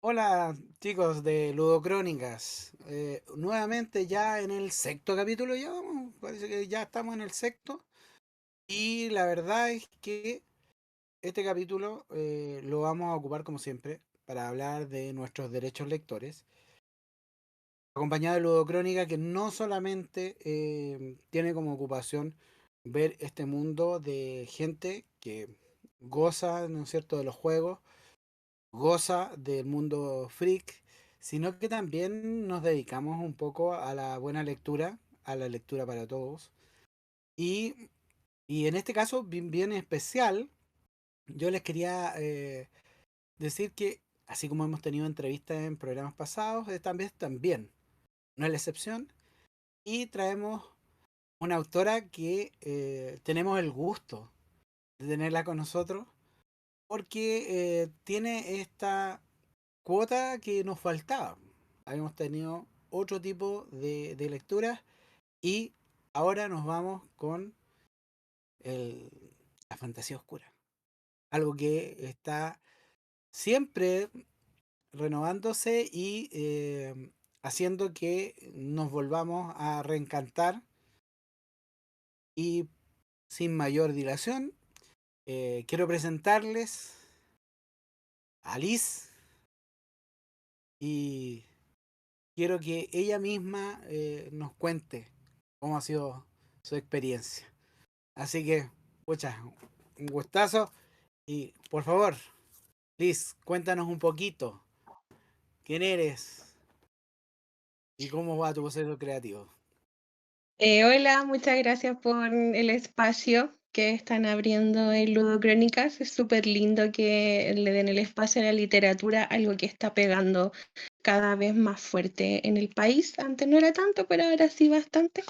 Hola chicos de Ludocrónicas. Nuevamente ya en el sexto capítulo ya vamos, parece que ya estamos en el sexto. Y la verdad es que este capítulo lo vamos a ocupar como siempre para hablar de nuestros derechos lectores. Acompañado de Ludocrónica que no solamente tiene como ocupación ver este mundo de gente que goza, ¿no es cierto?, de los juegos, goza del mundo freak, sino que también nos dedicamos un poco a la buena lectura, a la lectura para todos. Y, y en este caso, bien especial, yo les quería decir que, así como hemos tenido entrevistas en programas pasados, esta vez también, no es la excepción, y traemos una autora que tenemos el gusto de tenerla con nosotros, porque tiene esta cuota que nos faltaba. Habíamos tenido otro tipo de lecturas y ahora nos vamos con el- la fantasía oscura. Algo que está siempre renovándose y haciendo que nos volvamos a reencantar. Y sin mayor dilación, quiero presentarles a Liz y quiero que ella misma nos cuente cómo ha sido su experiencia. Así que, pucha, un gustazo. Y por favor, Liz, cuéntanos un poquito quién eres y cómo va tu proceso creativo. Hola, muchas gracias por el espacio que están abriendo en Ludocrónicas. Es súper lindo que le den el espacio a la literatura, algo que está pegando cada vez más fuerte en el país. Antes no era tanto, pero ahora sí bastante.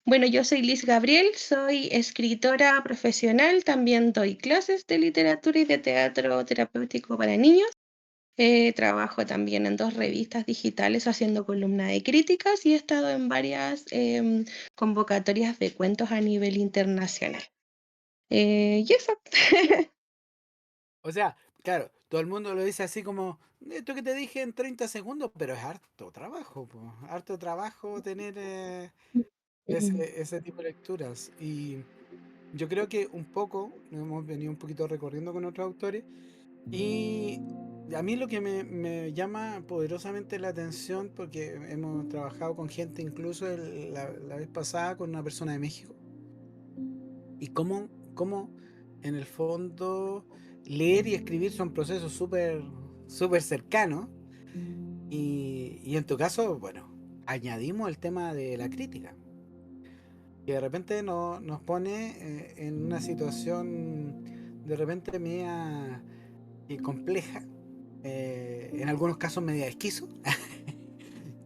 Bueno, yo soy Liz Gabriel, soy escritora profesional, también doy clases de literatura y de teatro terapéutico para niños. Trabajo también en dos revistas digitales haciendo columna de críticas y he estado en varias convocatorias de cuentos a nivel internacional. Y eso. O sea, claro, todo el mundo lo dice así como, esto que te dije en 30 segundos, pero es harto trabajo, po, harto trabajo tener ese tipo de lecturas. Y yo creo que un poco, hemos venido un poquito recorriendo con otros autores, y a mí lo que me llama poderosamente la atención, porque hemos trabajado con gente, incluso la vez pasada con una persona de México, y cómo en el fondo leer y escribir son procesos súper cercanos, y en tu caso, bueno, añadimos el tema de la crítica, que de repente nos pone en una situación de repente media compleja, en algunos casos media esquizo,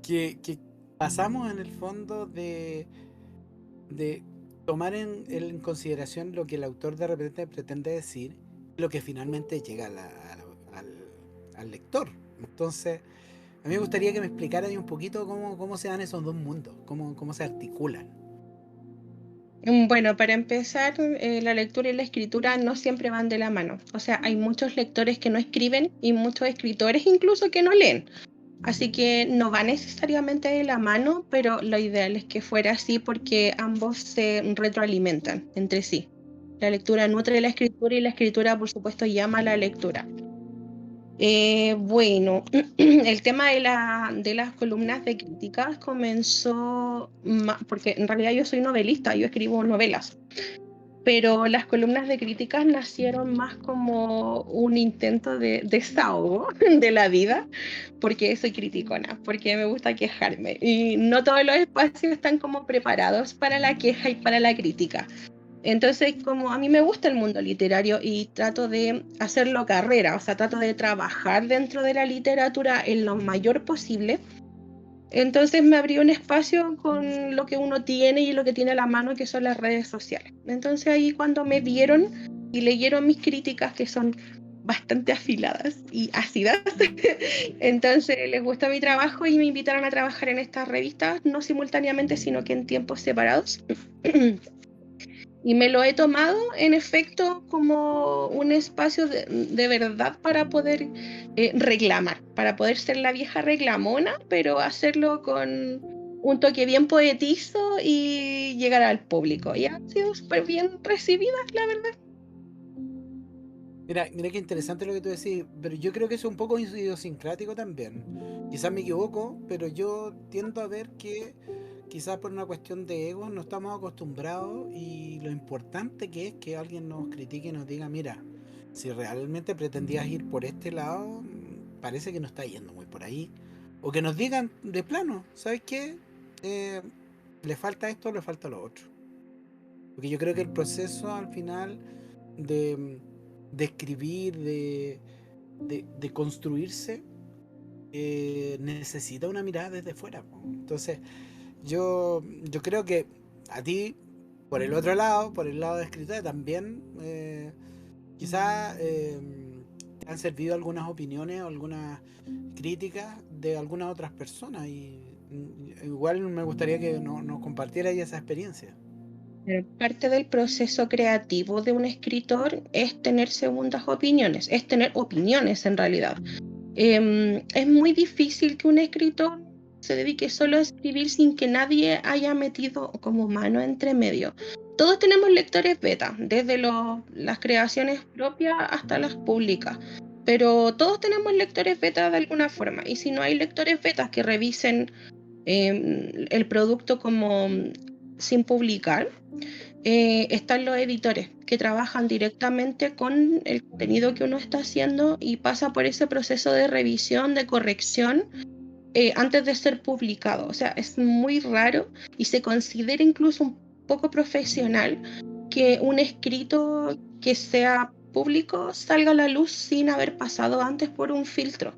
que pasamos en el fondo de tomar en consideración lo que el autor de repente pretende decir, lo que finalmente llega al lector. Entonces, a mí me gustaría que me explicaran un poquito cómo se dan esos dos mundos, cómo se articulan. Bueno, para empezar, la lectura y la escritura no siempre van de la mano. O sea, hay muchos lectores que no escriben y muchos escritores incluso que no leen. Así que no va necesariamente de la mano, pero lo ideal es que fuera así porque ambos se retroalimentan entre sí. La lectura nutre la escritura y la escritura, por supuesto, llama a la lectura. Bueno, el tema de las columnas de críticas comenzó, porque en realidad yo soy novelista, yo escribo novelas, pero las columnas de críticas nacieron más como un intento de desahogo de la vida, porque soy criticona, porque me gusta quejarme y no todos los espacios están como preparados para la queja y para la crítica. Entonces, como a mí me gusta el mundo literario y trato de hacerlo carrera, o sea, trato de trabajar dentro de la literatura en lo mayor posible, entonces me abrió un espacio con lo que uno tiene y lo que tiene a la mano, que son las redes sociales. Entonces ahí cuando me vieron y leyeron mis críticas, que son bastante afiladas y ácidas, entonces les gustó mi trabajo y me invitaron a trabajar en estas revistas, no simultáneamente, sino que en tiempos separados. Y me lo he tomado, en efecto, como un espacio de verdad para poder reclamar, para poder ser la vieja reclamona, pero hacerlo con un toque bien poetizo y llegar al público. Y han sido súper bien recibidas, la verdad. Mira qué interesante lo que tú decís, pero yo creo que eso es un poco idiosincrático también. Quizás me equivoco, pero yo tiendo a ver que quizás por una cuestión de ego no estamos acostumbrados y lo importante que es que alguien nos critique y nos diga, mira, si realmente pretendías ir por este lado, parece que no está yendo muy por ahí. O que nos digan de plano, ¿sabes qué? Eh, le falta esto, le falta lo otro. Porque yo creo que el proceso al final de, de escribir, de construirse, necesita una mirada desde fuera, po. Entonces, yo creo que a ti, por el otro lado, por el lado de escritura, también quizás te han servido algunas opiniones o algunas críticas de algunas otras personas y igual me gustaría que nos compartieras esa experiencia. Parte del proceso creativo de un escritor es tener segundas opiniones, es tener opiniones en realidad. Es muy difícil que un escritor se dedique solo a escribir sin que nadie haya metido como mano entre medio. Todos tenemos lectores beta, desde las creaciones propias hasta las públicas, pero todos tenemos lectores beta de alguna forma. Y si no hay lectores betas que revisen el producto como sin publicar, están los editores que trabajan directamente con el contenido que uno está haciendo y pasa por ese proceso de revisión, de corrección, antes de ser publicado. O sea, es muy raro y se considera incluso un poco profesional que un escrito que sea público salga a la luz sin haber pasado antes por un filtro.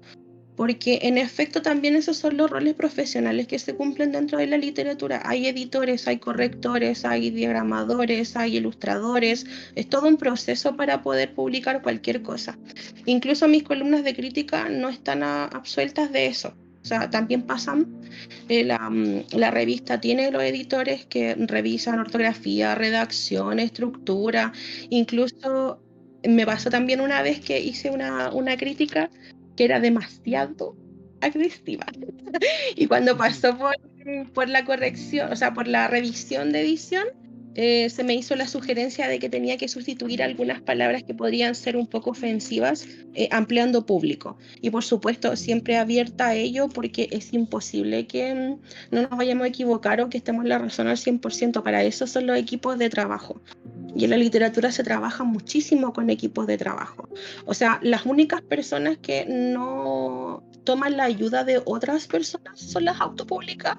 Porque en efecto también esos son los roles profesionales que se cumplen dentro de la literatura. Hay editores, hay correctores, hay diagramadores, hay ilustradores. Es todo un proceso para poder publicar cualquier cosa. Incluso mis columnas de crítica no están absueltas de eso. O sea, también pasan, la revista tiene los editores que revisan ortografía, redacción, estructura. Incluso me pasó también una vez que hice una crítica que era demasiado agresiva. Y cuando pasó por la corrección, o sea, por la revisión de edición, se me hizo la sugerencia de que tenía que sustituir algunas palabras que podrían ser un poco ofensivas, ampliando público. Y por supuesto, siempre abierta a ello porque es imposible que no nos vayamos a equivocar o que estemos en la razón al 100%. Para eso son los equipos de trabajo. Y en la literatura se trabaja muchísimo con equipos de trabajo. O sea, las únicas personas que no toman la ayuda de otras personas son las autopublicadas.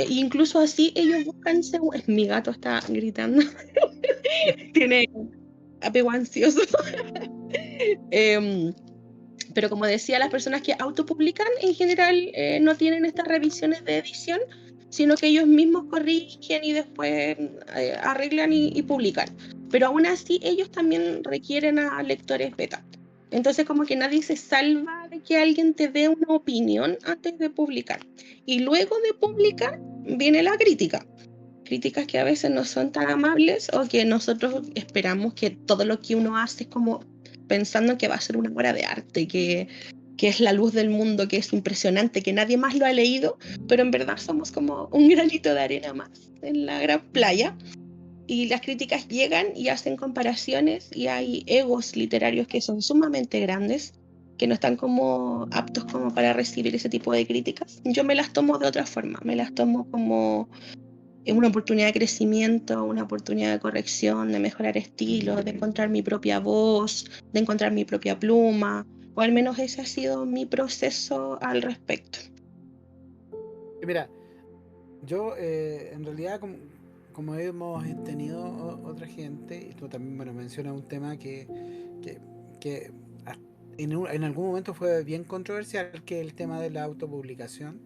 Incluso así ellos buscan mi gato está gritando. Tiene apego ansioso. eh, pero como decía, las personas que autopublican en general no tienen estas revisiones de edición, sino que ellos mismos corrigen y después arreglan y publican. Pero aún así ellos también requieren a lectores beta. Entonces como que nadie se salva de que alguien te dé una opinión antes de publicar. Y luego de publicar viene la crítica. Críticas que a veces no son tan amables o que nosotros esperamos que todo lo que uno hace es como pensando que va a ser una obra de arte, que es la luz del mundo, que es impresionante, que nadie más lo ha leído, pero en verdad somos como un granito de arena más en la gran playa. Y las críticas llegan y hacen comparaciones y hay egos literarios que son sumamente grandes, que no están como aptos como para recibir ese tipo de críticas. Yo me las tomo de otra forma, me las tomo como una oportunidad de crecimiento, una oportunidad de corrección, de mejorar estilo, de encontrar mi propia voz, de encontrar mi propia pluma, o al menos ese ha sido mi proceso al respecto. Y mira, yo en realidad como hemos tenido otra gente, y tú también bueno, mencionas un tema que, que en algún momento fue bien controversial, que es el tema de la autopublicación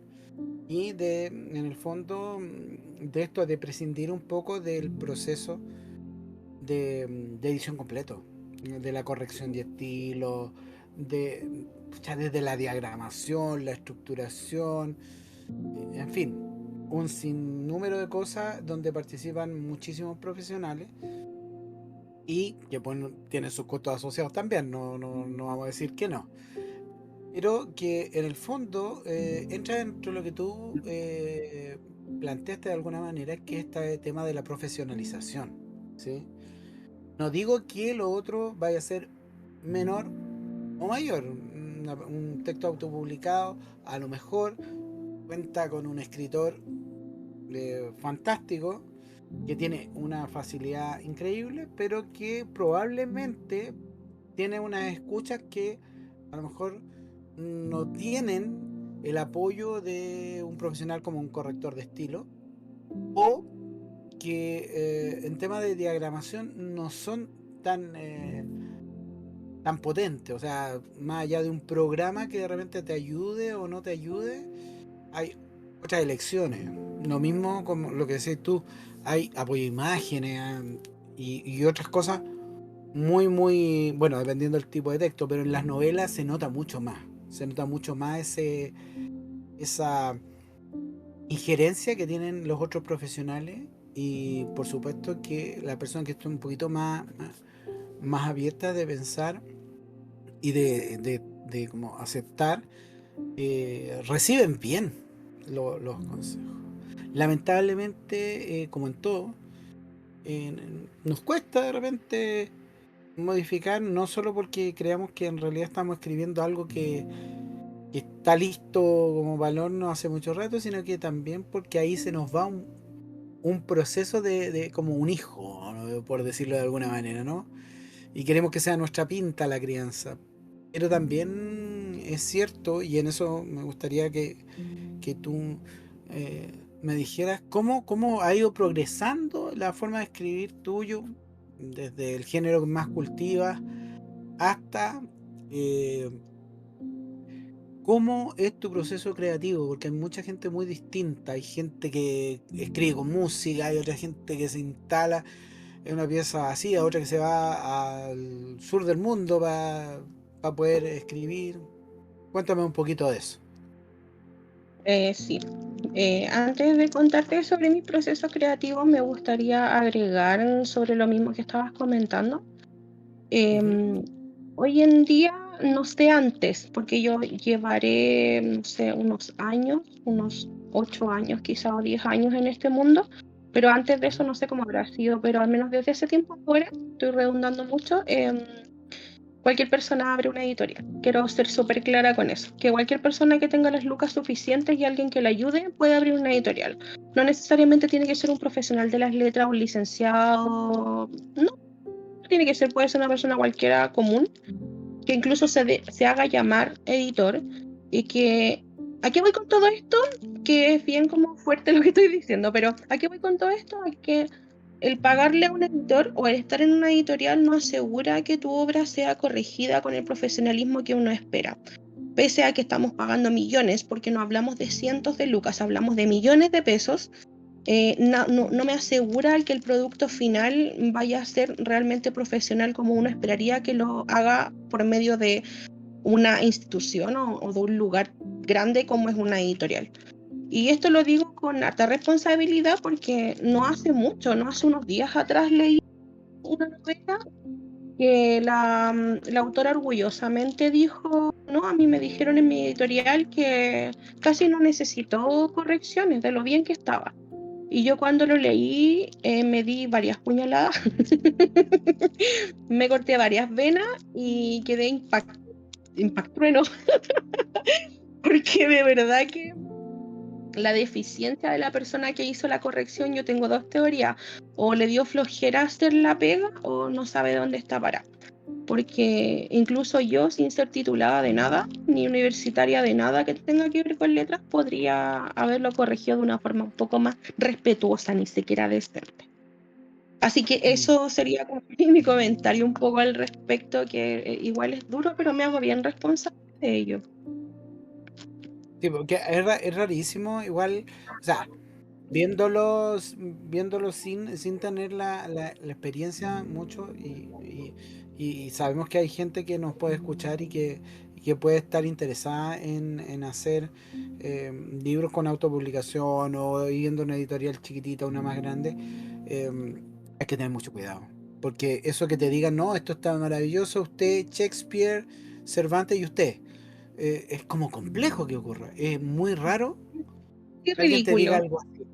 y en el fondo, de esto de prescindir un poco del proceso de edición completo, de la corrección de estilo, ya desde la diagramación, la estructuración, en fin. un sinnúmero de cosas donde participan muchísimos profesionales y que bueno, tienen sus costos asociados también, no vamos a decir que no. Pero que en el fondo entra dentro de lo que tú planteaste de alguna manera, que es este tema de la profesionalización, ¿sí? No digo que lo otro vaya a ser menor o mayor. Un texto autopublicado a lo mejor cuenta con un escritor fantástico que tiene una facilidad increíble, pero que probablemente tiene unas escuchas que a lo mejor no tienen el apoyo de un profesional como un corrector de estilo, o que en tema de diagramación no son tan potentes. O sea, más allá de un programa que de repente te ayude o no te ayude, hay otras elecciones. Lo mismo como lo que decís tú, hay apoyo a imágenes y otras cosas muy, bueno, dependiendo del tipo de texto, pero en las novelas se nota mucho más. Se nota mucho más esa injerencia que tienen los otros profesionales, y por supuesto que la persona que está un poquito más abierta de pensar y de como aceptar, reciben bien los consejos. Lamentablemente, como en todo, eh, nos cuesta de repente modificar, no solo porque creamos que en realidad estamos escribiendo algo que está listo como valor no hace mucho rato, sino que también porque ahí se nos va un proceso de como un hijo, ¿no? Por decirlo de alguna manera, ¿no? Y queremos que sea nuestra pinta la crianza. Pero también es cierto, y en eso me gustaría que tú me dijeras cómo ha ido progresando la forma de escribir tuyo, desde el género que más cultivas hasta eh, cómo es tu proceso creativo, porque hay mucha gente muy distinta. Hay gente que escribe con música, hay otra gente que se instala en una pieza vacía, otra que se va al sur del mundo para poder escribir. Cuéntame un poquito de eso. Sí. Antes de contarte sobre mis procesos creativos, me gustaría agregar sobre lo mismo que estabas comentando. Ujú. Em, Hoy en día, no sé antes, porque yo llevaré, no sé, unos años, unos 8 años, quizá o 10 años en este mundo, pero antes de eso Ajá. no sé cómo habrá sido, pero al menos desde ese tiempo ahora, estoy redundando mucho, cualquier persona abre una editorial. Quiero ser súper clara con eso, que cualquier persona que tenga las lucas suficientes y alguien que la ayude puede abrir una editorial. No necesariamente tiene que ser un profesional de las letras, un licenciado, no tiene que ser, puede ser una persona cualquiera común, que incluso se haga llamar editor y que... ¿A qué voy con todo esto? Que es bien como fuerte lo que estoy diciendo, pero ¿a qué voy con todo esto? Es que el pagarle a un editor o el estar en una editorial no asegura que tu obra sea corregida con el profesionalismo que uno espera. Pese a que estamos pagando millones, porque no hablamos de cientos de lucas, hablamos de millones de pesos, no me asegura que el producto final vaya a ser realmente profesional como uno esperaría que lo haga por medio de una institución o de un lugar grande como es una editorial. Y esto lo digo con harta responsabilidad porque no hace mucho, no hace unos días atrás leí una novela que la autora orgullosamente dijo, no, a mí me dijeron en mi editorial que casi no necesitó correcciones de lo bien que estaba. Y yo cuando lo leí me di varias puñaladas, me corté varias venas y quedé impactrueno, porque de verdad que la deficiencia de la persona que hizo la corrección, yo tengo dos teorías, o le dio flojera hacer la pega o no sabe dónde está parada. Porque incluso yo, sin ser titulada de nada, ni universitaria de nada que tenga que ver con letras, podría haberlo corregido de una forma un poco más respetuosa, ni siquiera decente. Así que Mm. eso sería como mi comentario un poco al respecto, que igual es duro, pero me hago bien responsable de ello. Sí, porque es rarísimo, igual, o sea, viéndolos sin tener la experiencia mucho, y sabemos que hay gente que nos puede escuchar y que puede estar interesada en hacer libros con autopublicación o yendo a una editorial chiquitita, una más grande, hay que tener mucho cuidado. Porque eso que te digan, no, esto está maravilloso, usted, Shakespeare, Cervantes y usted, es como complejo que ocurra. Es muy raro Qué que alguien te diga ridículo. algo así.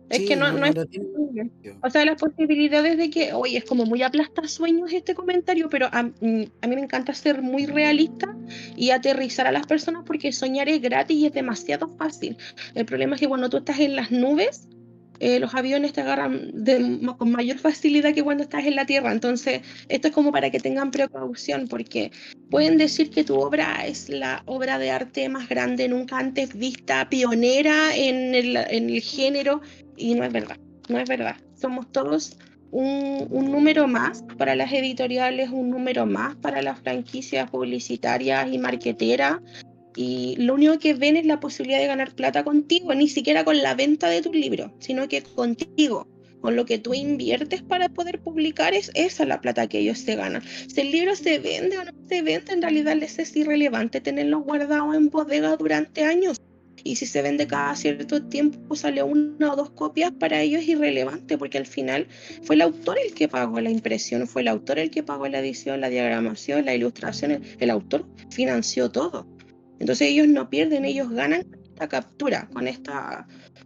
Es que Sí, no, no, no no, es no tiene posible. sentido. O sea, las posibilidades de que, oye, es como muy sueños este comentario, pero a mí me encanta ser muy realista y aterrizar a las personas porque soñar es gratis y es demasiado fácil. El problema es que cuando tú estás en las nubes, los aviones te agarran con mayor facilidad que cuando estás en la tierra. Entonces, esto es como para que tengan precaución, porque pueden decir que tu obra es la obra de arte más grande nunca antes vista, pionera en el género, y no es verdad, no es verdad. Somos todos un número más para las editoriales, un número más para las franquicias publicitarias y marqueteras, y lo único que ven es la posibilidad de ganar plata contigo, ni siquiera con la venta de tu libro, sino que contigo, con lo que tú inviertes para poder publicar, es esa la plata que ellos se ganan. Si el libro se vende o no se vende, en realidad les es irrelevante tenerlo guardado en bodega durante años. Y si se vende cada cierto tiempo, sale una o dos copias, para ellos es irrelevante, porque al final fue el autor el que pagó la impresión, fue el autor el que pagó la edición, la diagramación, la ilustración, el autor financió todo. Entonces ellos no pierden, ellos ganan con esta captura, con esta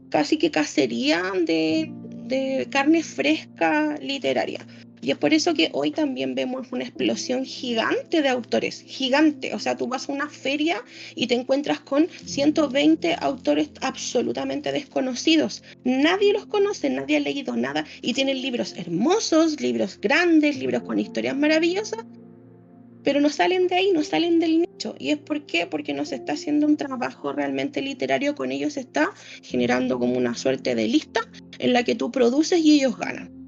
casi que cacería de carne fresca literaria. Y es por eso que hoy también vemos una explosión gigante de autores, gigante. O sea, tú vas a una feria y te encuentras con 120 autores absolutamente desconocidos. Nadie los conoce, nadie ha leído nada y tienen libros hermosos, libros grandes, libros con historias maravillosas, pero no salen de ahí, no salen del nicho. ¿Y es por qué? Porque no se está haciendo un trabajo realmente literario con ellos, se está generando como una suerte de lista en la que tú produces y ellos ganan.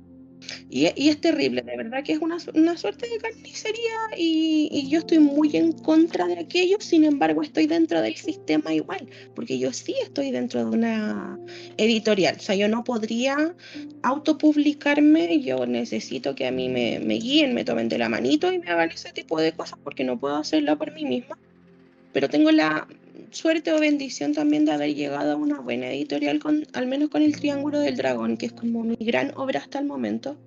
Y es terrible, de verdad que es una suerte de carnicería, y yo estoy muy en contra de aquello. Sin embargo, estoy dentro del sistema igual, porque yo sí estoy dentro de una editorial. O sea, yo no podría autopublicarme, yo necesito que a mí me guíen, me tomen de la manito y me hagan ese tipo de cosas, porque no puedo hacerlo por mí misma. Pero tengo la suerte o bendición también de haber llegado a una buena editorial, al menos con el Triángulo del Dragón, que es como mi gran obra hasta el momento,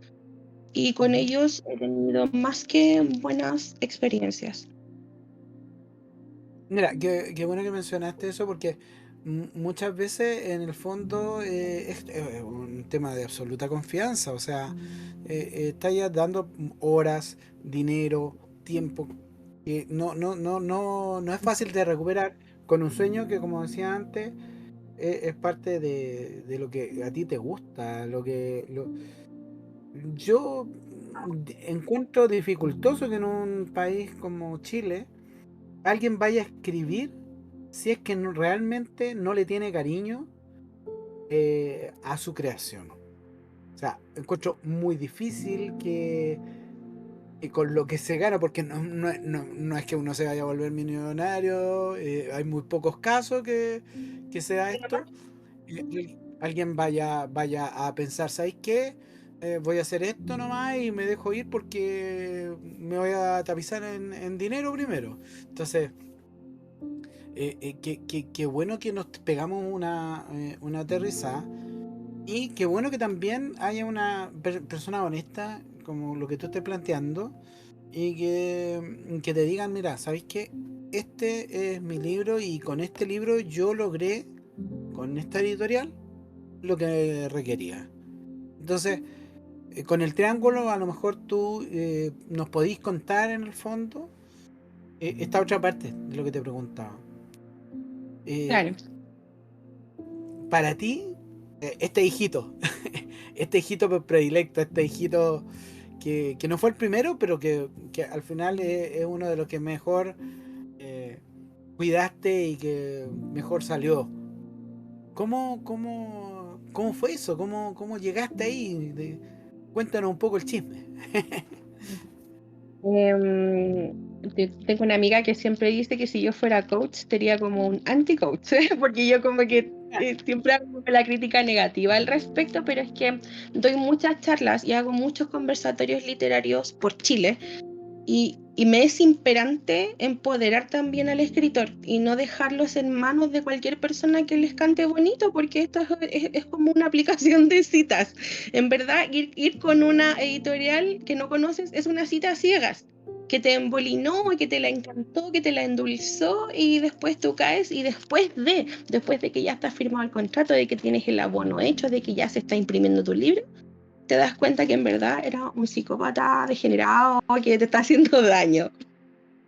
y con Ujú. ellos he tenido más que buenas experiencias. Mira, qué bueno que mencionaste eso porque muchas veces en el fondo es un tema de absoluta confianza, o sea, está ya dando horas, dinero, tiempo, que no es fácil de recuperar con un sueño que, como decía antes, es parte de lo que a ti te gusta, yo encuentro dificultoso que en un país como Chile alguien vaya a escribir si es que realmente no le tiene cariño a su creación. O sea, encuentro muy difícil que con lo que se gana, porque no es que uno se vaya a volver millonario, hay muy pocos casos que sea esto, y alguien vaya a pensar, ¿sabes qué? Voy a hacer esto nomás y me dejo ir porque me voy a tapizar en dinero primero. Entonces, qué bueno que nos pegamos una aterrizada y qué bueno que también haya una persona honesta como lo que tú estés planteando y que te digan, mira, ¿sabéis qué? Este es mi libro y con este libro yo logré, con esta editorial, lo que requería. Entonces, con el triángulo a lo mejor tú nos podéis contar en el fondo esta otra parte de lo que te preguntaba. Claro. Eh, para ti, este hijito, este hijito predilecto, este hijito que no fue el primero, pero que al final es uno de los que mejor eh, cuidaste y que mejor salió. ¿Cómo fue eso? ¿Cómo llegaste ahí? Cuéntanos un poco el chisme. Em, Tengo una amiga que siempre dice que si yo fuera coach sería como un anti-coach, porque yo como que siempre hago la crítica negativa al respecto, pero es que doy muchas charlas y hago muchos conversatorios literarios por Chile, Y me es imperante empoderar también al escritor y no dejarlos en manos de cualquier persona que les cante bonito, porque esto es como una aplicación de citas. En verdad, ir con una editorial que no conoces es una cita a ciegas, que te embolinó, que te la encantó, que te la endulzó, y después tú caes, y después de que ya está firmado el contrato, de que tienes el abono hecho, de que ya se está imprimiendo tu libro, te das cuenta que en verdad era un psicópata degenerado que te está haciendo daño.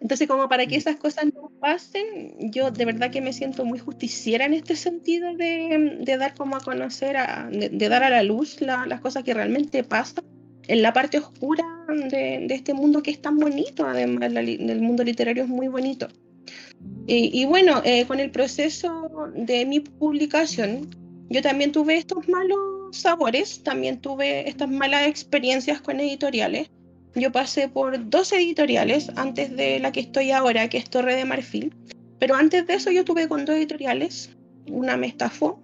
Entonces, como para que esas cosas no pasen, yo de verdad que me siento muy justiciera en este sentido de dar como a conocer, de dar a la luz las cosas que realmente pasan en la parte oscura de este mundo que es tan bonito. Además, el mundo literario es muy bonito. Y bueno, con el proceso de mi publicación, yo también tuve estos malos sabores, también tuve estas malas experiencias con editoriales. Yo pasé por 2 editoriales antes de la que estoy ahora, que es Torre de Marfil, pero antes de eso yo tuve con 2 editoriales. Una me estafó.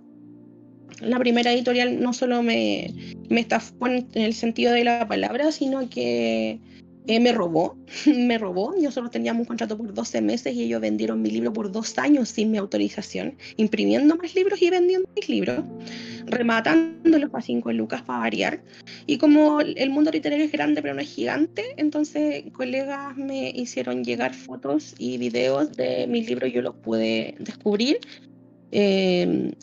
La primera editorial no solo me estafó en el sentido de la palabra, sino que me robó, me robó. Nosotros teníamos un contrato por 12 meses y ellos vendieron mi libro por 2 años sin mi autorización, imprimiendo más libros y vendiendo mis libros, rematándolos a 5 lucas para variar. Y como el mundo literario es grande pero no es gigante, entonces colegas me hicieron llegar fotos y videos de mis libros, yo los pude descubrir,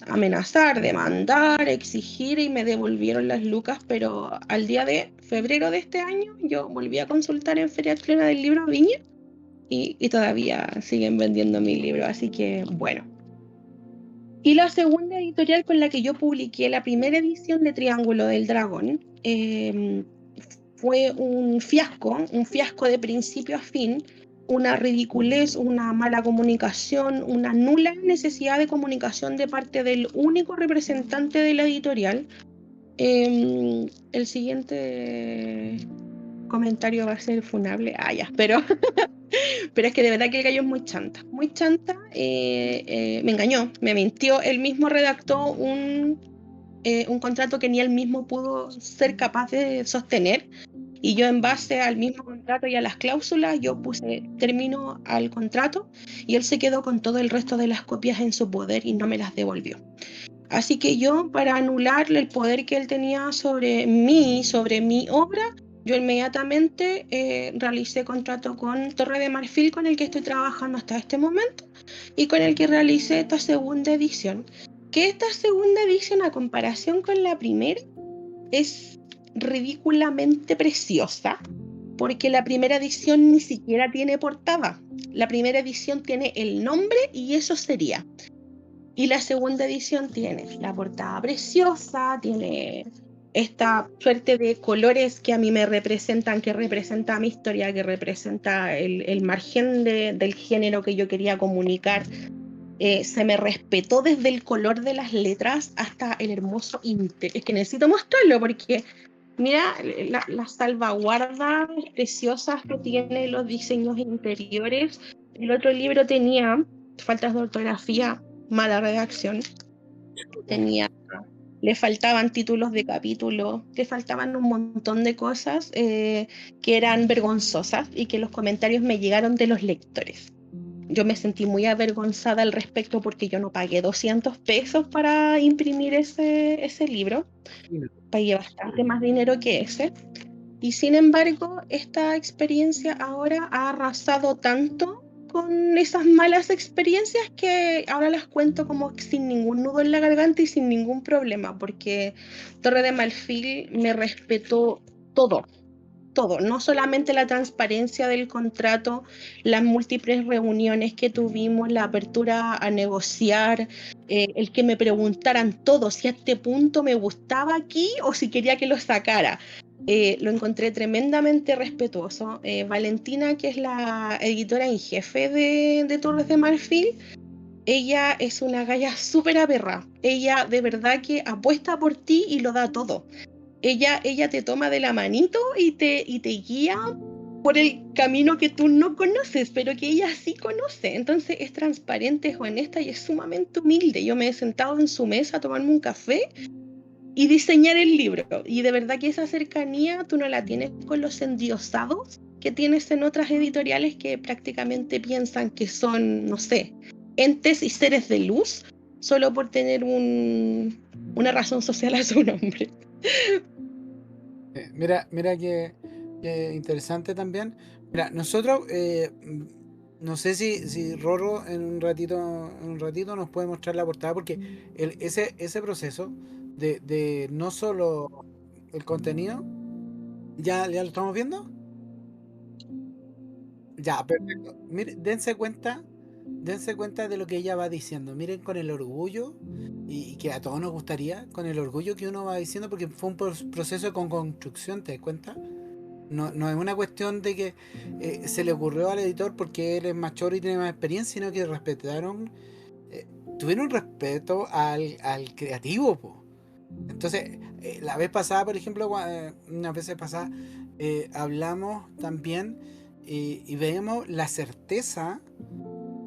amenazar, demandar, exigir, y me devolvieron las lucas, pero al día de febrero de este año yo volví a consultar en Feria Chilena del Libro Viña y todavía siguen vendiendo mi libro, así que bueno. Y la segunda editorial con la que yo publiqué la primera edición de Triángulo del Dragón fue un fiasco de principio a fin, una ridiculez, una mala comunicación, una nula necesidad de comunicación de parte del único representante de la editorial. El siguiente comentario va a ser funable, ya, pero es que de verdad que el gallo es muy chanta, me engañó, me mintió, él mismo redactó un contrato que ni él mismo pudo ser capaz de sostener. Y yo, en base al mismo contrato y a las cláusulas, yo puse término al contrato y él se quedó con todo el resto de las copias en su poder y no me las devolvió. Así que yo, para anularle el poder que él tenía sobre mi obra, yo inmediatamente realicé contrato con Torre de Marfil, con el que estoy trabajando hasta este momento, y con el que realicé esta segunda edición. Que esta segunda edición, a comparación con la primera, es ridículamente preciosa, porque la primera edición ni siquiera tiene portada. La primera edición tiene el nombre y eso sería. Y la segunda edición tiene la portada preciosa, tiene esta suerte de colores que a mí me representan, que representa mi historia, que representa el margen del género que yo quería comunicar. Se me respetó desde el color de las letras hasta el hermoso interior. Es que necesito mostrarlo porque mira las salvaguardas preciosas que tiene los diseños interiores. El otro libro tenía faltas de ortografía, mala redacción, le faltaban títulos de capítulo, le faltaban un montón de cosas que eran vergonzosas y que los comentarios me llegaron de los lectores. Yo me sentí muy avergonzada al respecto porque yo no pagué 200 pesos para imprimir ese libro. Pagué bastante más dinero que ese. Y sin embargo, esta experiencia ahora ha arrasado tanto con esas malas experiencias que ahora las cuento como sin ningún nudo en la garganta y sin ningún problema, porque Torre de Marfil me respetó todo, todo, no solamente la transparencia del contrato, las múltiples reuniones que tuvimos, la apertura a negociar, el que me preguntaran todo, si a este punto me gustaba aquí o si quería que lo sacara. Lo encontré tremendamente respetuoso. Valentina, que es la editora en jefe de Torres de Marfil, ella es una galla súper aperra. Ella de verdad que apuesta por ti y lo da todo. Ella te toma de la manito y te guía por el camino que tú no conoces, pero que ella sí conoce. Entonces es transparente, es honesta y es sumamente humilde. Yo me he sentado en su mesa a tomarme un café y diseñar el libro. Y de verdad que esa cercanía tú no la tienes con los endiosados que tienes en otras editoriales que prácticamente piensan que son, no sé, entes y seres de luz solo por tener una razón social a su nombre. Mira que interesante también. Mira, nosotros, no sé si Rorro en un ratito nos puede mostrar la portada, porque ese proceso de no solo el contenido, ¿ya lo estamos viendo? Ya, perfecto. Mire, dense cuenta de lo que ella va diciendo. Miren con el orgullo, y que a todos nos gustaría, con el orgullo que uno va diciendo, porque fue un proceso con construcción, ¿te das cuenta? No es una cuestión de que se le ocurrió al editor porque él es más choro y tiene más experiencia, sino que respetaron, eh, tuvieron respeto al creativo, po. Entonces, la vez pasada, por ejemplo, unas veces pasadas, hablamos también, y vemos la certeza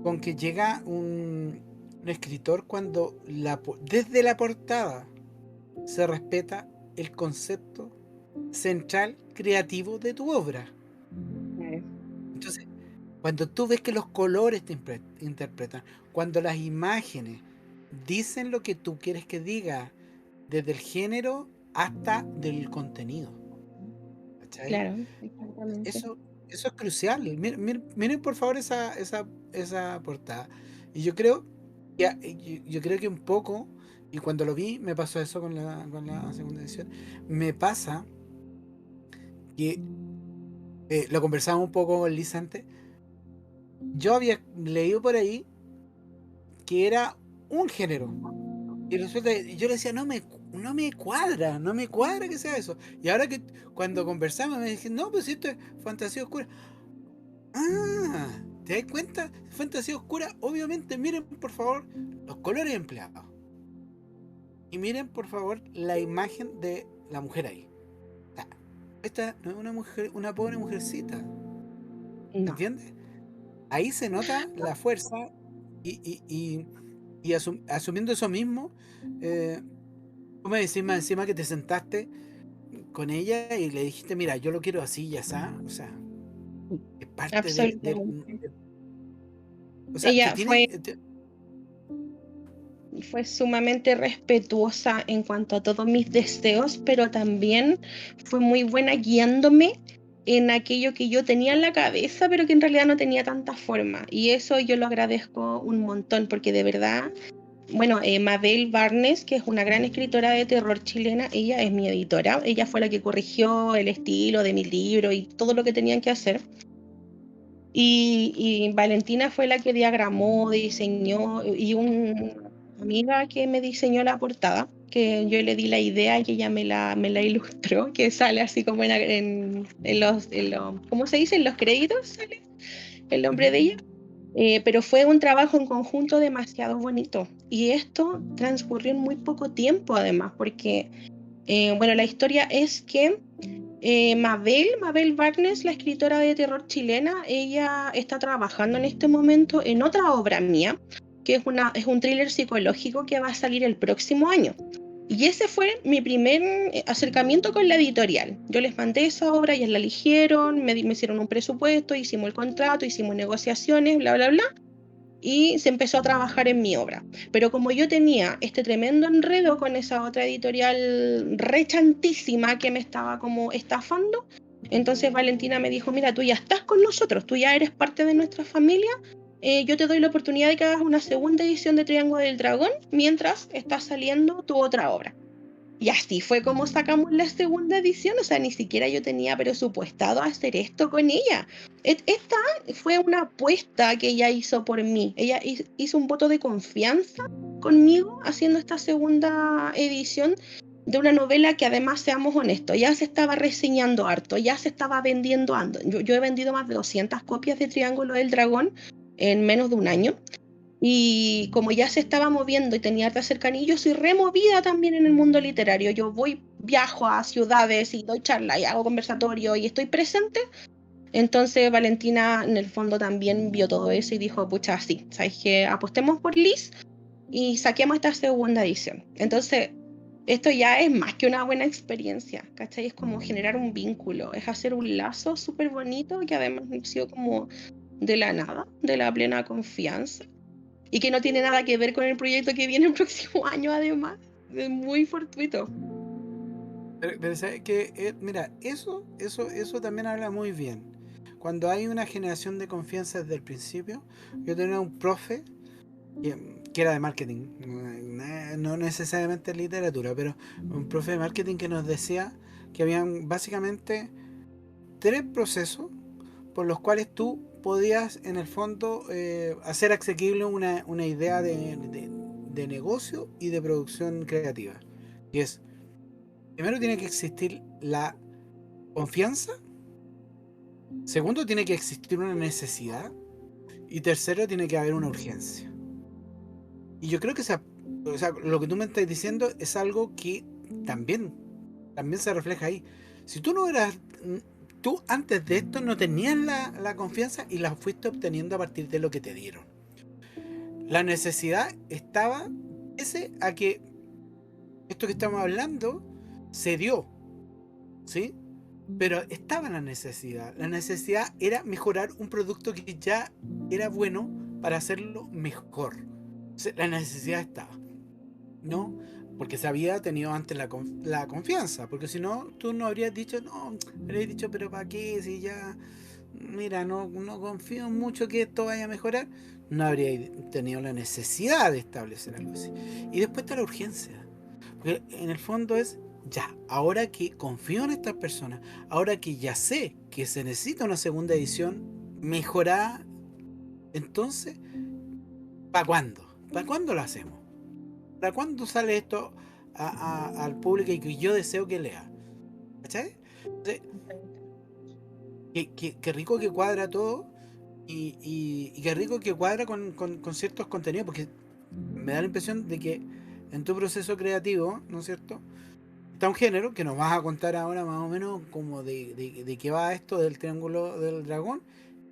con que llega un escritor cuando desde la portada se respeta el concepto central creativo de tu obra. Entonces, cuando tú ves que los colores te interpretan, cuando las imágenes dicen lo que tú quieres que diga, desde el género hasta del contenido, ¿cachai? Claro, exactamente. Eso, eso es crucial. Miren, por favor esa portada. Y yo creo que un poco, y cuando lo vi, me pasó eso con la segunda edición, me pasa que lo conversábamos un poco con Liz antes. Yo había leído por ahí que era un género. Y resulta que yo le decía, no me cuadra que sea eso. Y ahora que cuando conversamos me dije, no, pues esto es fantasía oscura. Ah, ¿te das cuenta? Fantasía oscura, obviamente, miren por favor los colores empleados. Y miren por favor la imagen de la mujer ahí. O sea, esta no es una mujer, una pobre mujercita. No, ¿Entiendes? Ahí se nota la fuerza, y asumiendo eso mismo, eh, tú me decís más encima que te sentaste con ella y le dijiste, mira, yo lo quiero así, ya está. O sea, es parte absolutamente. o sea, te Ella tiene. fue sumamente respetuosa en cuanto a todos mis deseos, pero también fue muy buena guiándome en aquello que yo tenía en la cabeza, pero que en realidad no tenía tanta forma. Y eso yo lo agradezco un montón, porque de verdad, bueno, Mabel Barnes, que es una gran escritora de terror chilena, ella es mi editora, ella fue la que corrigió el estilo de mi libro y todo lo que tenían que hacer. Y Valentina fue la que diagramó, diseñó, y una amiga que me diseñó la portada, que yo le di la idea y ella me la ilustró, que sale así como ¿cómo se dice? En los créditos sale el nombre de Ujú. ella. Pero fue un trabajo en conjunto demasiado bonito. Y esto transcurrió en muy poco tiempo, además, porque, bueno, la historia es que Mabel Barnes, la escritora de terror chilena, ella está trabajando en este momento en otra obra mía, que es un thriller psicológico que va a salir el próximo año. Y ese fue mi primer acercamiento con la editorial. Yo les mandé esa obra, ellas la eligieron, me hicieron un presupuesto, hicimos el contrato, hicimos negociaciones, bla, bla, bla, y se empezó a trabajar en mi obra. Pero como yo tenía este tremendo enredo con esa otra editorial rechantísima que me estaba como estafando, entonces Valentina me dijo, mira, tú ya estás con nosotros, tú ya eres parte de nuestra familia, yo te doy la oportunidad de que hagas una segunda edición de Triángulo del Dragón mientras está saliendo tu otra obra. Y así fue como sacamos la segunda edición, o sea, ni siquiera yo tenía presupuestado hacer esto con ella. Esta fue una apuesta que ella hizo por mí. Ella hizo un voto de confianza conmigo haciendo esta segunda edición de una novela que, además, seamos honestos, ya se estaba reseñando harto, ya se estaba vendiendo harto. Yo he vendido más de 200 copias de Triángulo del Dragón en menos de un año. Y como ya se estaba moviendo y tenía harta cercanía, yo soy removida también en el mundo literario. Yo viajo a ciudades y doy charlas y hago conversatorio y estoy presente. Entonces Valentina en el fondo también vio todo eso y dijo, pucha, sí, ¿sabes qué? Apostemos por Liz y saquemos esta segunda edición. Entonces, esto ya es más que una buena experiencia, ¿cachai? Es como generar un vínculo, es hacer un lazo súper bonito que además ha sido como de la nada, de la plena confianza, y que no tiene nada que ver con el proyecto que viene el próximo año además, es muy fortuito. Pero ¿sabes qué? Mira, eso también habla muy bien. Cuando hay una generación de confianza desde el principio, yo tenía un profe que era de marketing, no necesariamente literatura, pero un profe de marketing que nos decía que habían básicamente tres procesos por los cuales tú podías en el fondo hacer asequible una idea de negocio y de producción creativa. Y es, primero tiene que existir la confianza, segundo tiene que existir una necesidad y tercero tiene que haber una urgencia. Y yo creo que o sea, lo que tú me estás diciendo es algo que también, también se refleja ahí. Si tú no eras, tú antes de esto no tenías la confianza y la fuiste obteniendo a partir de lo que te dieron. La necesidad estaba, ese a que esto que estamos hablando se dio, ¿sí? Pero estaba la necesidad. La necesidad era mejorar un producto que ya era bueno para hacerlo mejor. O sea, la necesidad estaba. ¿No? Porque se había tenido antes la confianza, porque si no, tú no habrías dicho, no, habrías dicho, pero ¿para qué? Si ya, mira, no confío mucho que esto vaya a mejorar, no habría tenido la necesidad de establecer algo así. Y después está la urgencia, porque en el fondo es, ya, ahora que confío en estas personas, ahora que ya sé que se necesita una segunda edición mejorada, entonces, ¿para cuándo? ¿Para cuándo lo hacemos? ¿Para cuándo sale esto al público y que yo deseo que lea? ¿Cachai? Entonces, qué rico que cuadra todo y qué rico que cuadra con ciertos contenidos, porque me da la impresión de que en tu proceso creativo, ¿no es cierto? Está un género que nos vas a contar ahora más o menos como de qué va esto del Triángulo del Dragón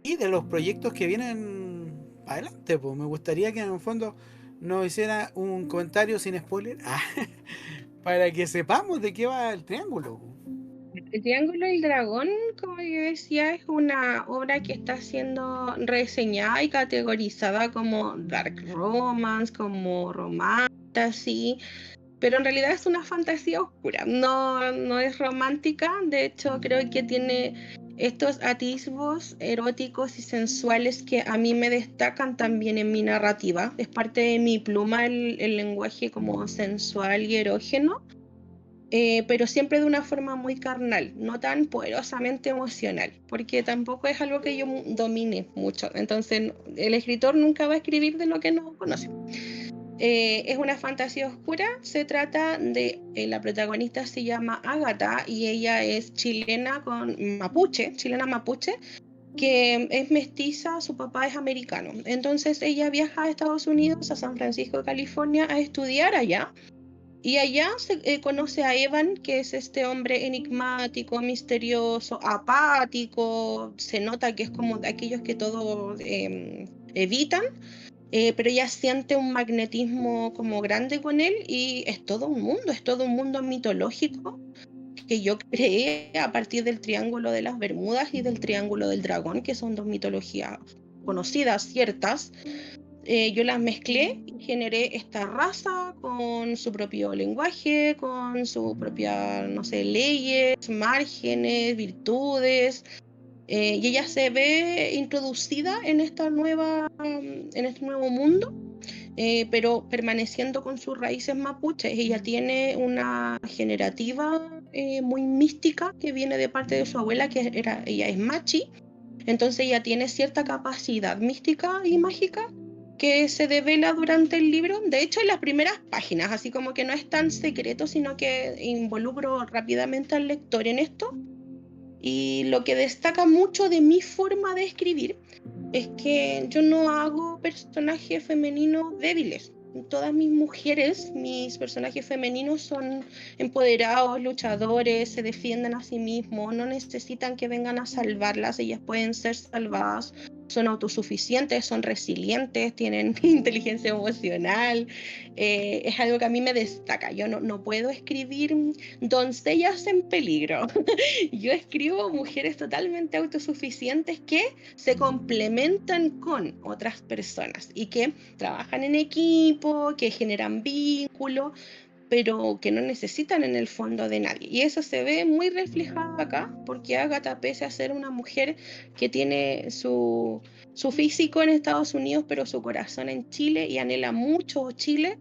y de los proyectos que vienen adelante. Pues me gustaría que en el fondo nos hiciera un comentario sin spoiler para que sepamos de qué va el Triángulo. El Triángulo del Dragón, como yo decía, es una obra que está siendo reseñada y categorizada como dark romance, como romance, así, pero en realidad es una fantasía oscura, no es romántica, de hecho creo que tiene estos atisbos eróticos y sensuales que a mí me destacan también en mi narrativa, es parte de mi pluma el lenguaje como sensual y erógeno. Pero siempre de una forma muy carnal, no tan poderosamente emocional, porque tampoco es algo que yo domine mucho. Entonces, el escritor nunca va a escribir de lo que no conoce. Es una fantasía oscura, se trata de, la protagonista se llama Agatha y ella es chilena con mapuche, chilena mapuche, que es mestiza, su papá es americano. Entonces ella viaja a Estados Unidos, a San Francisco, California, a estudiar allá y allá se conoce a Evan, que es este hombre enigmático, misterioso, apático, se nota que es como de aquellos que todos evitan, pero ella siente un magnetismo como grande con él y es todo un mundo mitológico que yo creé a partir del Triángulo de las Bermudas y del Triángulo del Dragón, que son dos mitologías conocidas, ciertas, yo las mezclé y generé esta raza con su propio lenguaje, con su propia, no sé, leyes, márgenes, virtudes, y ella se ve introducida en esta nueva, en este nuevo mundo, pero permaneciendo con sus raíces mapuches. Ella tiene una generativa muy mística que viene de parte de su abuela, ella es machi, entonces ella tiene cierta capacidad mística y mágica que se devela durante el libro, de hecho en las primeras páginas, así como que no es tan secreto, sino que involucro rápidamente al lector en esto. Y lo que destaca mucho de mi forma de escribir es que yo no hago personajes femeninos débiles. Todas mis mujeres, mis personajes femeninos son empoderados, luchadores, se defienden a sí mismos, no necesitan que vengan a salvarlas, ellas pueden ser salvadas son autosuficientes, son resilientes, tienen inteligencia emocional. Es algo que a mí me destaca. Yo no puedo escribir doncellas en peligro. Yo escribo mujeres totalmente autosuficientes que se complementan con otras personas y que trabajan en equipo, que generan vínculos, pero que no necesitan en el fondo de nadie. Y eso se ve muy reflejado acá, porque Agatha, pese a ser una mujer que tiene su físico en Estados Unidos, pero su corazón en Chile y anhela mucho Chile,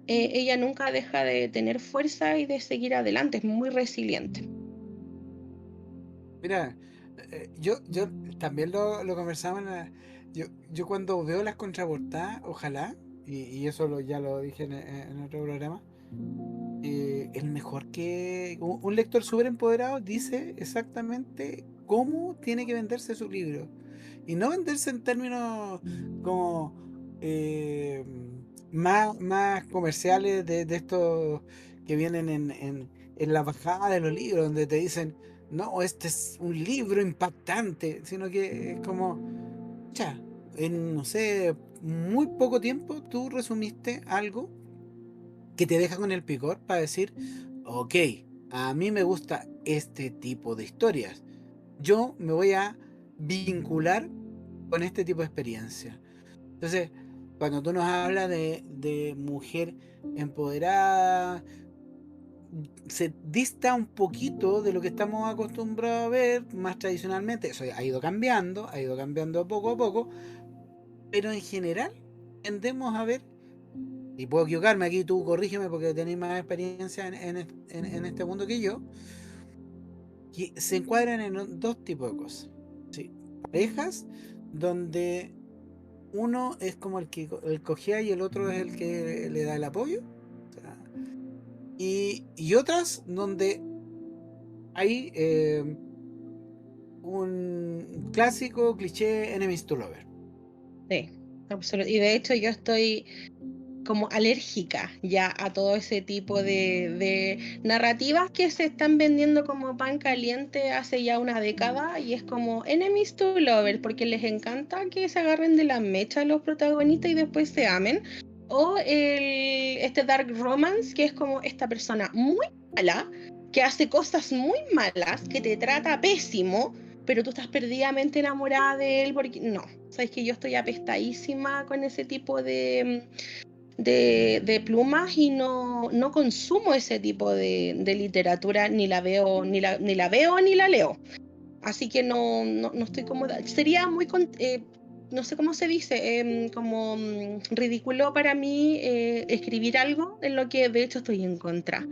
ella nunca deja de tener fuerza y de seguir adelante, es muy resiliente. Mira, yo también lo conversaba yo cuando veo las contraportadas, ojalá, y eso ya lo dije en otro programa, el mejor que un lector súper empoderado dice exactamente cómo tiene que venderse su libro. Y no venderse en términos como eh, más comerciales de estos que vienen en la bajada de los libros, donde te dicen, no, este es un libro impactante, sino que es como, ya, en, no sé, muy poco tiempo tú resumiste algo que te deja con el picor para decir, ok, a mí me gusta este tipo de historias. Yo me voy a vincular con este tipo de experiencia. Entonces, cuando tú nos hablas de mujer empoderada, se dista un poquito de lo que estamos acostumbrados a ver más tradicionalmente. Eso ha ido cambiando poco a poco, pero en general tendemos a ver, y puedo equivocarme aquí, tú corrígeme porque tenés más experiencia en este mundo que yo, que se encuadran en dos tipos de cosas. ¿Sí? Parejas donde uno es como el cojea y el otro es el que le da el apoyo. O sea, y otras donde hay un clásico cliché enemies to lover. Sí, absolutamente. Y de hecho yo estoy como alérgica ya a todo ese tipo de narrativas que se están vendiendo como pan caliente hace ya una década, y es como enemies to lovers, porque les encanta que se agarren de la mecha los protagonistas y después se amen. O este dark romance, que es como esta persona muy mala, que hace cosas muy malas, que te trata pésimo, pero tú estás perdidamente enamorada de él porque no, sabes que yo estoy apestadísima con ese tipo de plumas y no consumo ese tipo de literatura, ni la veo, ni la veo ni la leo. Así que no estoy cómoda. Sería muy, no sé cómo se dice, como ridículo para mí escribir algo en lo que de hecho estoy en contra.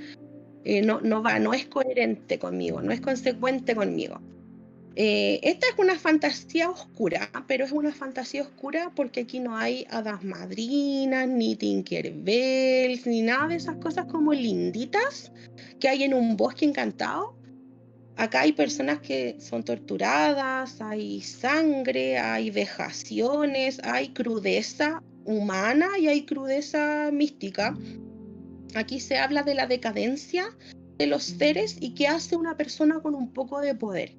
No es coherente conmigo, no es consecuente conmigo. Esta es una fantasía oscura, pero es una fantasía oscura porque aquí no hay hadas madrinas, ni Tinkerbells, ni nada de esas cosas como linditas que hay en un bosque encantado. Acá hay personas que son torturadas, hay sangre, hay vejaciones, hay crudeza humana y hay crudeza mística. Aquí se habla de la decadencia de los seres y qué hace una persona con un poco de poder.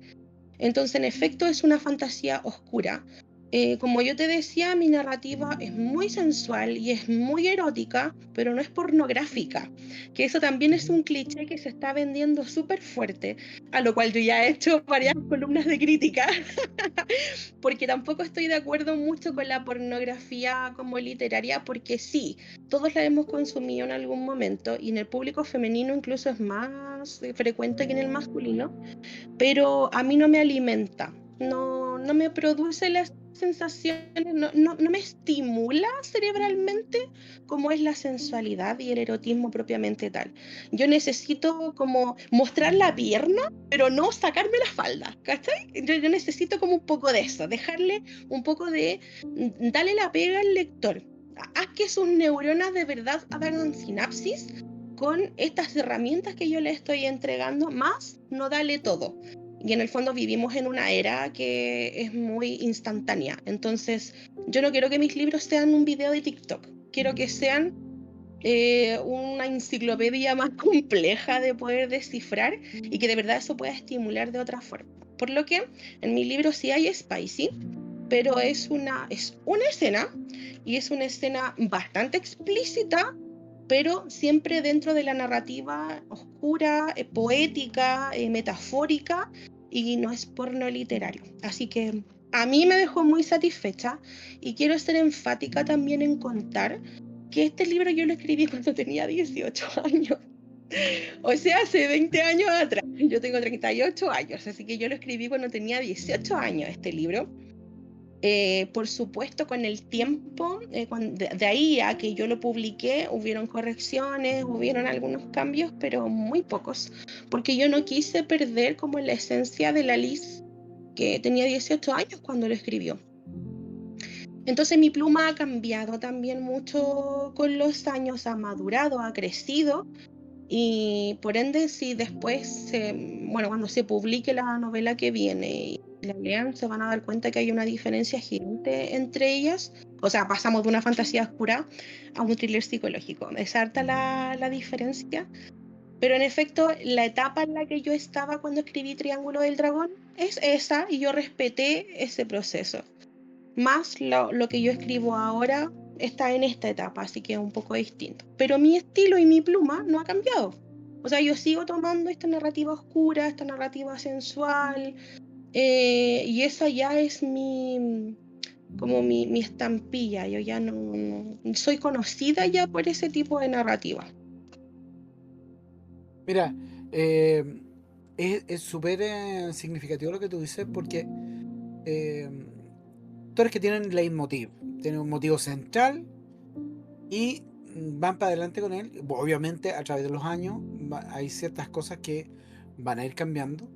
Entonces, en efecto, es una fantasía oscura. Como yo te decía, mi narrativa es muy sensual y es muy erótica, pero no es pornográfica, que eso también es Ujú. un cliché que se está vendiendo súper fuerte, a lo cual yo ya he hecho varias columnas de crítica, porque tampoco estoy de acuerdo mucho con la pornografía como literaria, porque sí, todos la hemos consumido en algún momento y en el público femenino incluso es más frecuente que en el masculino, pero a mí no me alimenta, no me produce las sensaciones, no me estimula cerebralmente como es la sensualidad y el erotismo propiamente tal. Yo necesito como mostrar la pierna, pero no sacarme la falda, ¿cachai? Yo necesito como un poco de eso, dejarle un poco de, darle la pega al lector. Haz que sus neuronas de verdad hagan sinapsis con estas herramientas que yo le estoy entregando, más no dale todo. Y en el fondo vivimos en una era que es muy instantánea. Entonces, yo no quiero que mis libros sean un video de TikTok. Quiero que sean una enciclopedia más compleja de poder descifrar y que de verdad eso pueda estimular de otra forma. Por lo que en mi libro sí hay spicy, pero es una escena, y es una escena bastante explícita, pero siempre dentro de la narrativa oscura, poética, metafórica, y no es porno literario. Así que a mí me dejó muy satisfecha, y quiero ser enfática también en contar que este libro yo lo escribí cuando tenía 18 años. O sea, hace 20 años atrás. Yo tengo 38 años, así que yo lo escribí cuando tenía 18 años este libro. Por supuesto, con el tiempo, de ahí a que yo lo publiqué, hubieron correcciones, hubieron algunos cambios, pero muy pocos, porque yo no quise perder como la esencia de la Liz que tenía 18 años cuando lo escribió. Entonces mi pluma ha cambiado también mucho con los años, ha madurado, ha crecido, y por ende, si después, bueno, cuando se publique la novela que viene y la lean, se van a dar cuenta que hay una diferencia gigante entre ellas. O sea, pasamos de una fantasía oscura a un thriller psicológico. Es harta la diferencia. Pero en efecto, la etapa en la que yo estaba cuando escribí Triángulo del Dragón es esa, y yo respeté ese proceso. Más lo que yo escribo ahora está en esta etapa, así que es un poco distinto. Pero mi estilo y mi pluma no ha cambiado. O sea, yo sigo tomando esta narrativa oscura, esta narrativa sensual, y esa ya es como mi estampilla. Yo ya no soy conocida ya por ese tipo de narrativa. Mira, es súper significativo lo que tú dices porque eh, actores que tienen leitmotiv, tienen un motivo central y van para adelante con él. Obviamente, a través de los años hay ciertas cosas que van a ir cambiando.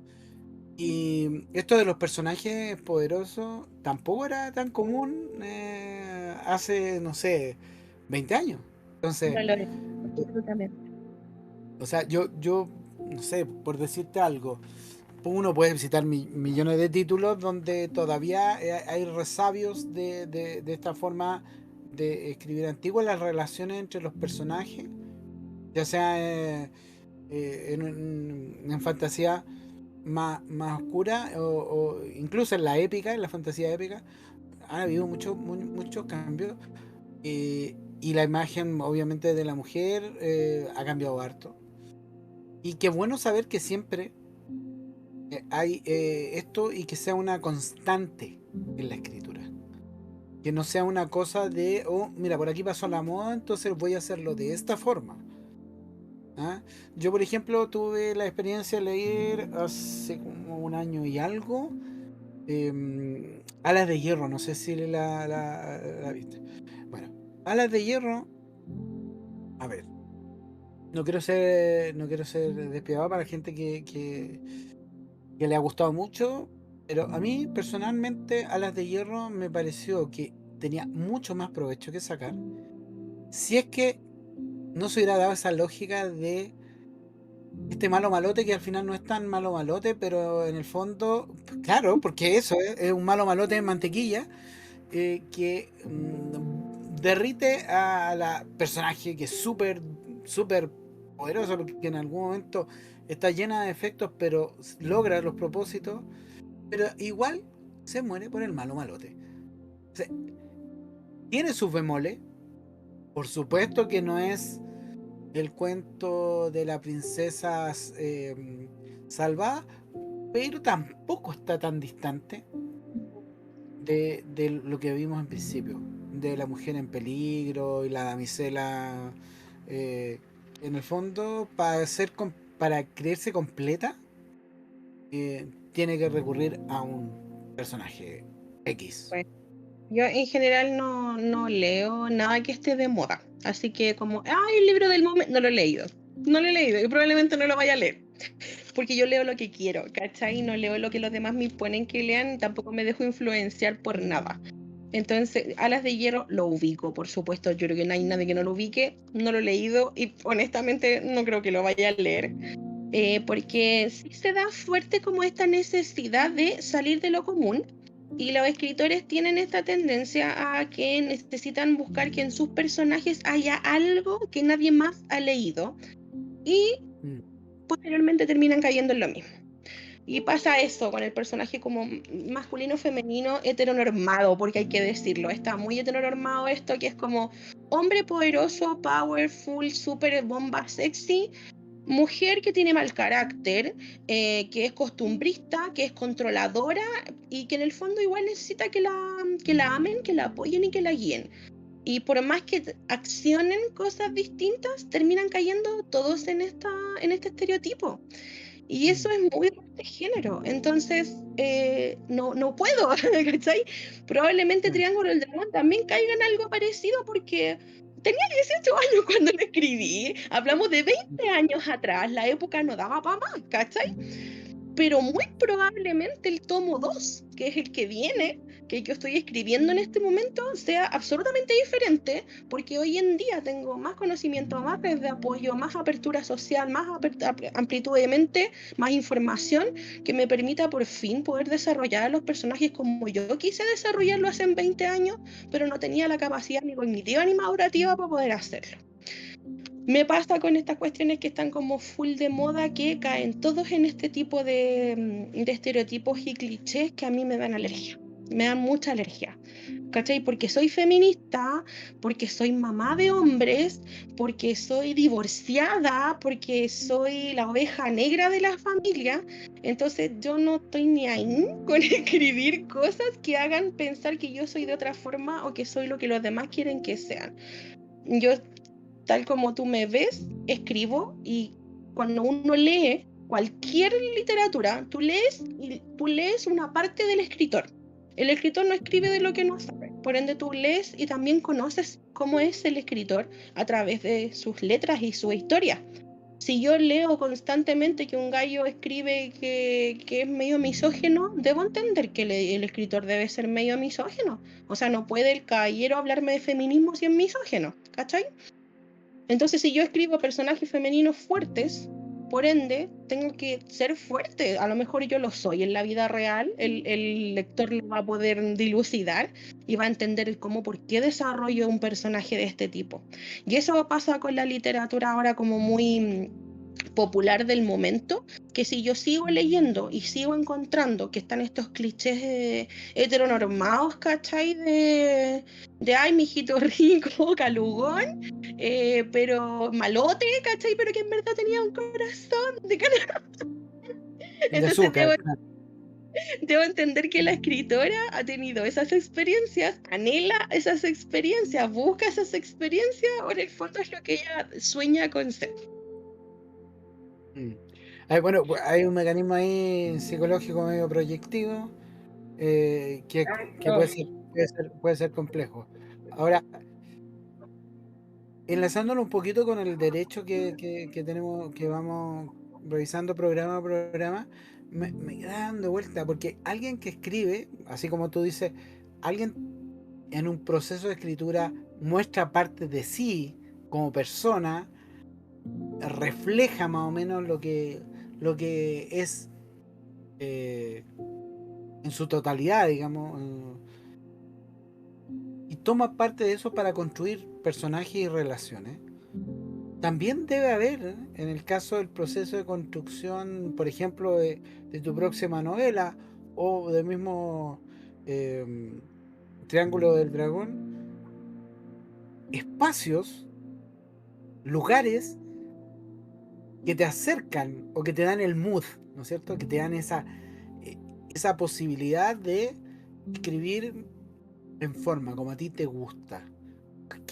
Y esto de los personajes poderosos tampoco era tan común hace, no sé, 20 años. Entonces, No lo es, absolutamente. o sea, yo, no sé, por decirte algo, uno puede citar millones de títulos donde todavía hay resabios de esta forma de escribir antigua, las relaciones entre los personajes, ya sea en fantasía más oscura o incluso en la épica, en la fantasía épica, ha habido muchos cambios y la imagen obviamente de la mujer ha cambiado harto. Y qué bueno saber que siempre hay esto y que sea una constante en la escritura. Que no sea una cosa de, oh, mira, por aquí pasó la moda, entonces voy a hacerlo de esta forma. ¿Ah? Yo, por ejemplo, tuve la experiencia de leer hace como un año y algo Alas de Hierro, no sé si la viste. Bueno, Alas de Hierro, a ver, no quiero ser despiadado para la gente que le ha gustado mucho, pero a mí personalmente Alas de Hierro me pareció que tenía mucho más provecho que sacar si es que no se hubiera dado esa lógica de este malo malote que al final no es tan malo malote, pero en el fondo, pues, claro, porque eso es un malo malote en mantequilla que derrite a la personaje que es súper poderosa porque en algún momento está llena de efectos pero logra los propósitos, pero igual se muere por el malo malote. O sea, tiene sus bemoles, por supuesto que no es el cuento de la princesa salvada, pero tampoco está tan distante de lo que vimos en principio, de la mujer en peligro y la damisela. eh, en el fondo, para creerse completa, tiene que recurrir a un personaje X. Pues, yo en general no leo nada que esté de moda. Así que como, ay, el libro del momento, no lo he leído. No lo he leído y probablemente no lo vaya a leer. Porque yo leo lo que quiero, ¿cachai? No leo lo que los demás me ponen que lean, tampoco me dejo influenciar por nada. Entonces, Alas de Hierro lo ubico, por supuesto. Yo creo que no hay nadie que no lo ubique, no lo he leído y honestamente no creo que lo vaya a leer. Porque sí se da fuerte como esta necesidad de salir de lo común, y los escritores tienen esta tendencia a que necesitan buscar que en sus personajes haya algo que nadie más ha leído, y Mm. posteriormente terminan cayendo en lo mismo. Y pasa eso con el personaje como masculino, femenino, heteronormado, porque hay que decirlo, está muy heteronormado esto, que es como hombre poderoso, powerful, super bomba sexy, mujer que tiene mal carácter, que es costumbrista, que es controladora y que en el fondo igual necesita que la amen, que la apoyen y que la guíen. Y por más que accionen cosas distintas, terminan cayendo todos en este estereotipo. Y eso es muy de género. Entonces, no puedo, ¿cachai? Probablemente Triángulo del Dragón también caiga en algo parecido porque tenía 18 años cuando lo escribí. Hablamos de 20 años atrás, la época no daba para más, ¿cachai? Pero muy probablemente el tomo 2, que es el que viene, que yo estoy escribiendo en este momento, sea absolutamente diferente, porque hoy en día tengo más conocimiento, más red de apoyo, más apertura social, más amplitud de mente, más información, que me permita por fin poder desarrollar a los personajes como yo quise desarrollarlo hace 20 años, pero no tenía la capacidad ni cognitiva ni madurativa para poder hacerlo. Me pasa con estas cuestiones que están como full de moda, que caen todos en este tipo de estereotipos y clichés que a mí me dan alergia. Me dan mucha alergia. ¿Cachai? Porque soy feminista, porque soy mamá de hombres, porque soy divorciada, porque soy la oveja negra de la familia. Entonces yo no estoy ni ahí con escribir cosas que hagan pensar que yo soy de otra forma o que soy lo que los demás quieren que sean. Yo, tal como tú me ves, escribo, y cuando uno lee cualquier literatura, tú lees una parte del escritor. El escritor no escribe de lo que no sabe. Por ende, tú lees y también conoces cómo es el escritor a través de sus letras y su historia. Si yo leo constantemente que un gallo escribe que es medio misógino, debo entender que el escritor debe ser medio misógino. O sea, no puede el caballero hablarme de feminismo si es misógino, ¿cachai? Entonces, si yo escribo personajes femeninos fuertes, por ende, tengo que ser fuerte. A lo mejor yo lo soy en la vida real, el lector lo va a poder dilucidar y va a entender cómo, por qué desarrollo un personaje de este tipo. Y eso pasa con la literatura ahora como muy popular del momento, que si yo sigo leyendo y sigo encontrando que están estos clichés heteronormados, ¿cachai? Ay, mijito rico, calugón, pero malote, ¿cachai? Pero que en verdad tenía un corazón de cara. De Entonces azúcar. debo entender que la escritora ha tenido esas experiencias, anhela esas experiencias, busca esas experiencias, o en el fondo es lo que ella sueña con ser. Mm. Bueno, hay un mecanismo ahí psicológico medio proyectivo, que puede ser complejo. Ahora, enlazándolo un poquito con el derecho que tenemos, que vamos revisando programa a programa, me queda dando vuelta, porque alguien que escribe, así como tú dices, alguien en un proceso de escritura muestra parte de sí como persona, refleja más o menos lo que es, eh, en su totalidad, digamos, y toma parte de eso para construir personajes y relaciones. También debe haber, en el caso del proceso de construcción, por ejemplo, de tu próxima novela o del mismo, eh, Triángulo del Dragón, espacios, lugares que te acercan o que te dan el mood, ¿no es cierto? Que te dan eh, esa posibilidad de escribir en forma como a ti te gusta.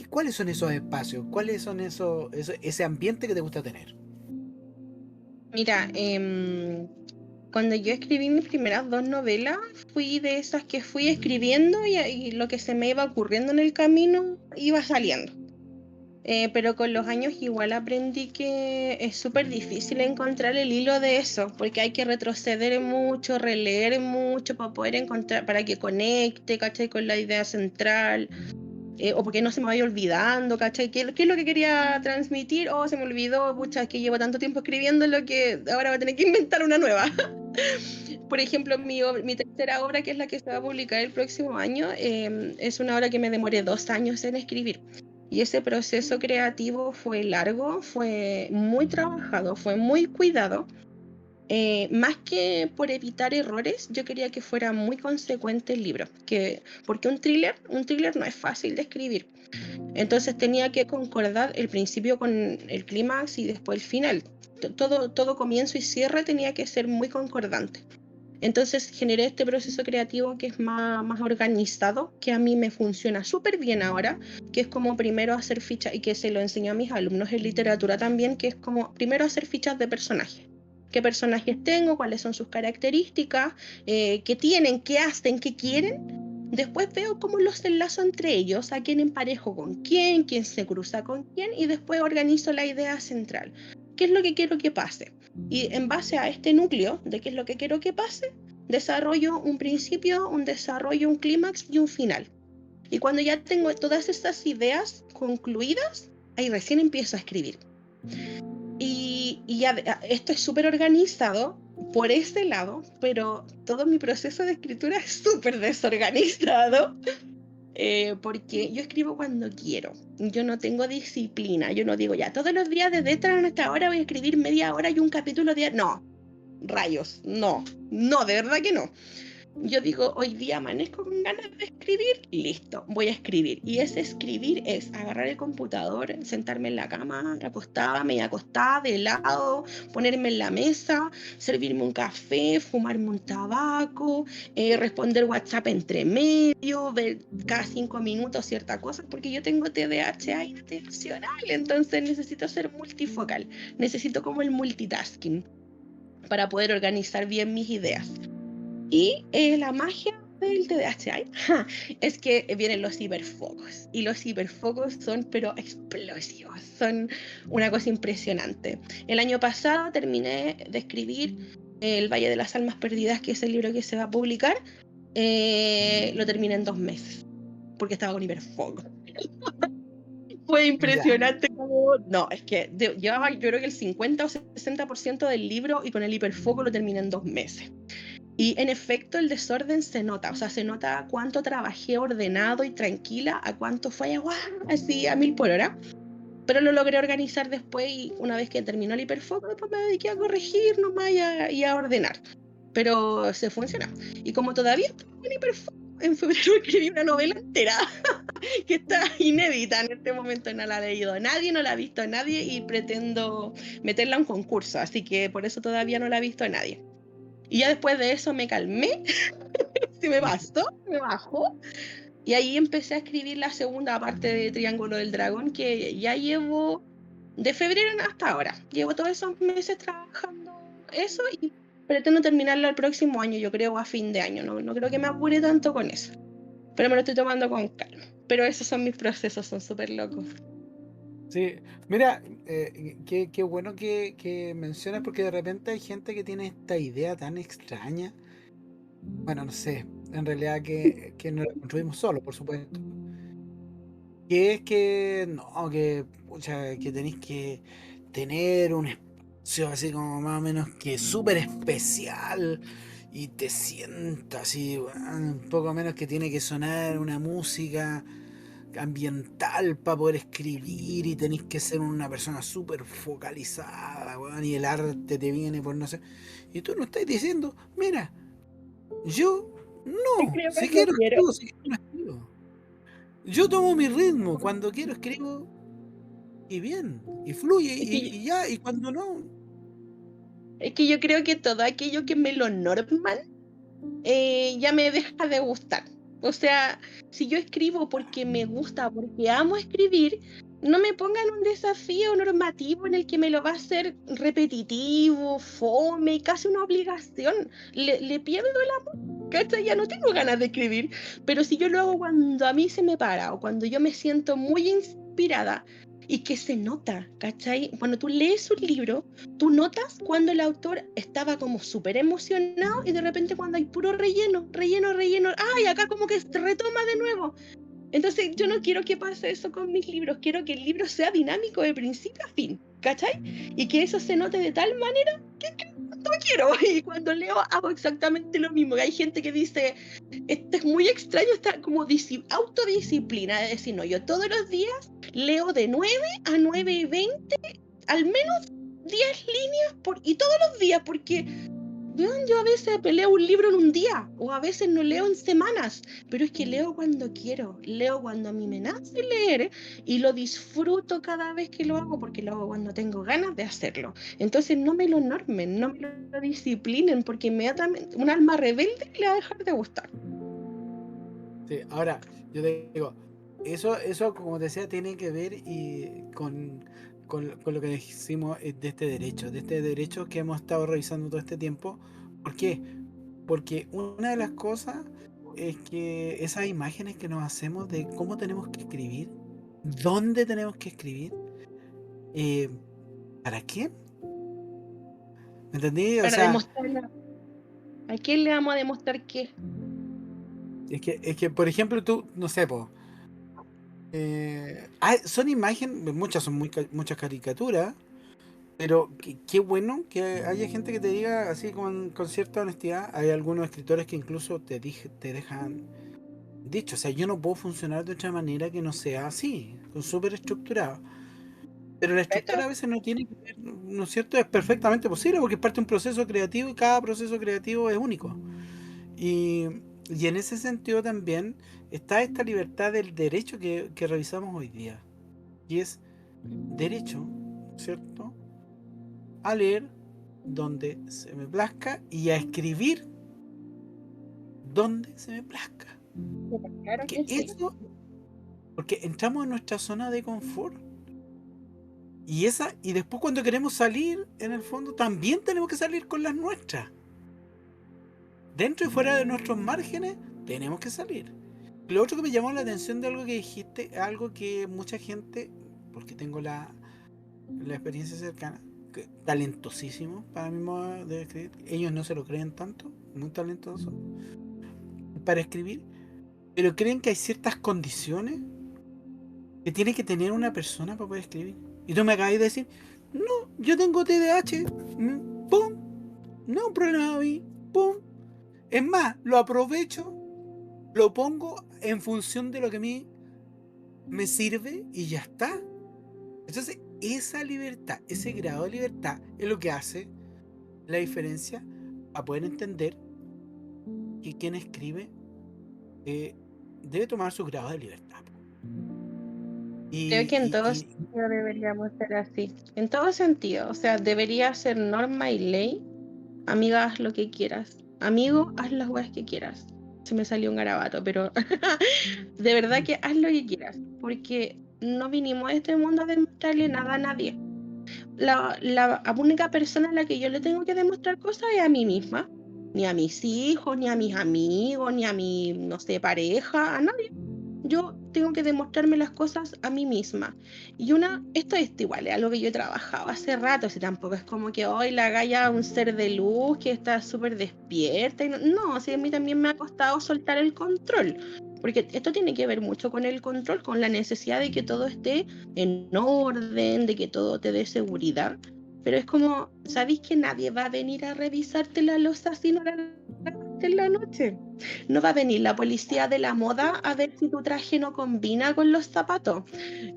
¿Cuáles son esos espacios? ¿Cuáles son ese ambiente que te gusta tener? Mira, cuando yo escribí mis primeras dos novelas, fui de esas que fui escribiendo y lo que se me iba ocurriendo en el camino iba saliendo. Pero con los años igual aprendí que es súper difícil encontrar el hilo de eso, porque hay que retroceder mucho, releer mucho para poder encontrar, para que conecte, ¿cachai? Con la idea central, o porque no se me vaya olvidando, ¿cachai? ¿Qué es lo que quería transmitir? Oh, se me olvidó, pucha, es que llevo tanto tiempo escribiendo lo que ahora voy a tener que inventar una nueva. Por ejemplo, mi tercera obra, que es la que se va a publicar el próximo año, es una obra que me demoré 2 años en escribir. Y ese proceso creativo fue largo, fue muy trabajado, fue muy cuidado. más que por evitar errores, yo quería que fuera muy consecuente el libro, porque un thriller no es fácil de escribir. Entonces tenía que concordar el principio con el clímax y después el final. Todo comienzo y cierre tenía que ser muy concordante. Entonces generé este proceso creativo que es más organizado, que a mí me funciona súper bien ahora, que es como primero hacer fichas, y que se lo enseño a mis alumnos en literatura también, que es como primero hacer fichas de personajes. ¿Qué personajes tengo? ¿Cuáles son sus características? ¿Qué tienen? ¿Qué hacen? ¿Qué quieren? Después veo cómo los enlazo entre ellos, a quién emparejo con quién se cruza con quién, y después organizo la idea central. ¿Qué es lo que quiero que pase? Y en base a este núcleo de qué es lo que quiero que pase, desarrollo un principio, un desarrollo, un clímax y un final. Y cuando ya tengo todas estas ideas concluidas, ahí recién empiezo a escribir. Y ya esto es súper organizado por ese lado, pero todo mi proceso de escritura es súper desorganizado. Porque yo escribo cuando quiero, yo no tengo disciplina, yo no digo ya, todos los días desde esta hasta ahora voy a escribir media hora y un capítulo diario, no, rayos, no, de verdad que no. Yo digo, hoy día amanezco con ganas de escribir, listo, voy a escribir. Y ese escribir es agarrar el computador, sentarme en la cama, acostada, media acostada, de lado, ponerme en la mesa, servirme un café, fumarme un tabaco, responder WhatsApp entre medio, ver cada 5 minutos cierta cosa, porque yo tengo TDAH intencional, entonces necesito ser multifocal, necesito como el multitasking para poder organizar bien mis ideas. Y la magia del TDAH es que vienen los hiperfocos. Y los hiperfocos son, pero explosivos. Son una cosa impresionante. El año pasado terminé de escribir El Valle de las Almas Perdidas, que es el libro que se va a publicar. Lo terminé en 2 meses, porque estaba con hiperfoco. Fue impresionante como... No, es que llevaba yo creo que el 50 o 60% del libro y con el hiperfoco lo terminé en 2 meses. Y en efecto el desorden se nota, o sea, se nota cuánto trabajé ordenado y tranquila, a cuánto fue así a 1000 por hora. Pero lo logré organizar después y una vez que terminó el hiperfoco, después me dediqué a corregir nomás y a ordenar. Pero se funciona. Y como todavía estoy en hiperfoco, en febrero escribí una novela entera que está inédita en este momento, no la ha leído nadie, no la ha visto nadie y pretendo meterla a un concurso, así que por eso todavía no la ha visto nadie. Y ya después de eso me calmé, se me bastó, me bajó. Y ahí empecé a escribir la segunda parte de Triángulo del Dragón, que ya llevo de febrero hasta ahora. Llevo todos esos meses trabajando eso y pretendo terminarlo el próximo año, yo creo, a fin de año. No creo que me apure tanto con eso. Pero me lo estoy tomando con calma. Pero esos son mis procesos, son súper locos. Sí, mira, qué bueno que mencionas porque de repente hay gente que tiene esta idea tan extraña. Bueno, no sé, en realidad que no la construimos solo, por supuesto. Que es que, no, que, pucha, que tenéis que tener un espacio así como más o menos que súper especial y te sientas así, un poco menos que tiene que sonar una música ambiental para poder escribir y tenéis que ser una persona súper focalizada, weón, y el arte te viene por no sé. Y tú no estás diciendo, mira, yo no, Creo si que no quiero quiero. escribo, si quiero no escribo. Yo tomo mi ritmo, cuando quiero escribo y bien, y fluye Es que, y ya, y cuando no, es que yo creo que todo aquello que me lo norman ya me deja de gustar. O sea, si yo escribo porque me gusta, porque amo escribir, no me pongan un desafío normativo en el que me lo va a hacer repetitivo, fome, casi una obligación. Le pierdo el amor, ¿cachai? Ya no tengo ganas de escribir. Pero si yo lo hago cuando a mí se me para o cuando yo me siento muy inspirada y que se nota, ¿cachai? Cuando tú lees un libro, tú notas cuando el autor estaba como súper emocionado y de repente cuando hay puro relleno, ¡ay! Acá como que se retoma de nuevo. Entonces yo no quiero que pase eso con mis libros, quiero que el libro sea dinámico de principio a fin, ¿cachai? Y que eso se note de tal manera que no quiero. Y cuando leo hago exactamente lo mismo. Hay gente que dice, esto es muy extraño, está como autodisciplina, de decir, no, yo todos los días leo de 9 a 9:20 al menos 10 líneas y todos los días, porque yo a veces leo un libro en un día o a veces no leo en semanas, pero es que leo cuando quiero, leo cuando a mí me nace leer y lo disfruto cada vez que lo hago porque lo hago cuando tengo ganas de hacerlo. Entonces no me lo normen, no me lo disciplinen porque inmediatamente un alma rebelde le va a dejar de gustar. Sí, ahora, yo te digo, eso como te decía, tiene que ver con lo que decimos de este derecho que hemos estado revisando todo este tiempo. ¿Por qué? Porque una de las cosas es que esas imágenes que nos hacemos de cómo tenemos que escribir, dónde tenemos que escribir, eh, ¿para qué? ¿Me entendí? O Para sea, demostrarla. ¿A quién le vamos a demostrar qué? es que por ejemplo, tú, no sé, po, son imágenes, muchas son muchas caricaturas. Pero qué bueno que haya gente que te diga así con cierta honestidad. Hay algunos escritores que incluso te dejan dicho, o sea, yo no puedo funcionar de otra manera que no sea así, súper estructurado. Pero la estructura a veces no tiene que ver, ¿no es cierto? Es perfectamente posible porque es parte de un proceso creativo y cada proceso creativo es único. Y, y en ese sentido también está esta libertad del derecho que revisamos hoy día. Y es derecho, ¿cierto? A leer donde se me plazca y a escribir donde se me plazca. Claro Porque que sí. eso, porque entramos en nuestra zona de confort. Y después cuando queremos salir, en el fondo, también tenemos que salir con las nuestras. Dentro y fuera de nuestros márgenes, tenemos que salir. Lo otro que me llamó la atención de algo que dijiste, algo que mucha gente, porque tengo la experiencia cercana, talentosísimo para mi modo de escribir, ellos no se lo creen tanto, muy talentosos para escribir, pero creen que hay ciertas condiciones que tiene que tener una persona para poder escribir. Y tú me acabas de decir, no, yo tengo TDAH, pum, no es un problema a mí, pum. Es más, lo aprovecho, lo pongo en función de lo que a mí me sirve y ya está. Entonces, esa libertad, ese grado de libertad es lo que hace la diferencia a poder entender que quien escribe eh, debe tomar su grado de libertad. Creo que en Y, todo y, sentido deberíamos ser así. En todo sentido. O sea, debería ser norma y ley. Amiga, haz lo que quieras. Amigo, haz las weas que quieras. Se me salió un garabato, pero de verdad que haz lo que quieras. Porque no vinimos a este mundo a demostrarle nada a nadie. La única persona a la que yo le tengo que demostrar cosas es a mí misma. Ni a mis hijos, ni a mis amigos, ni a mi, no sé, pareja, a nadie. Yo tengo que demostrarme las cosas a mí misma. Esto igual, es algo que yo he trabajado hace rato, si tampoco es como que hoy la galla un ser de luz que está súper despierta. No, sí, a mí también me ha costado soltar el control, porque esto tiene que ver mucho con el control, con la necesidad de que todo esté en orden, de que todo te dé seguridad. Pero es como, ¿sabéis que nadie va a venir a revisarte la loza si no la lavaste en la noche? No va a venir la policía de la moda a ver si tu traje no combina con los zapatos.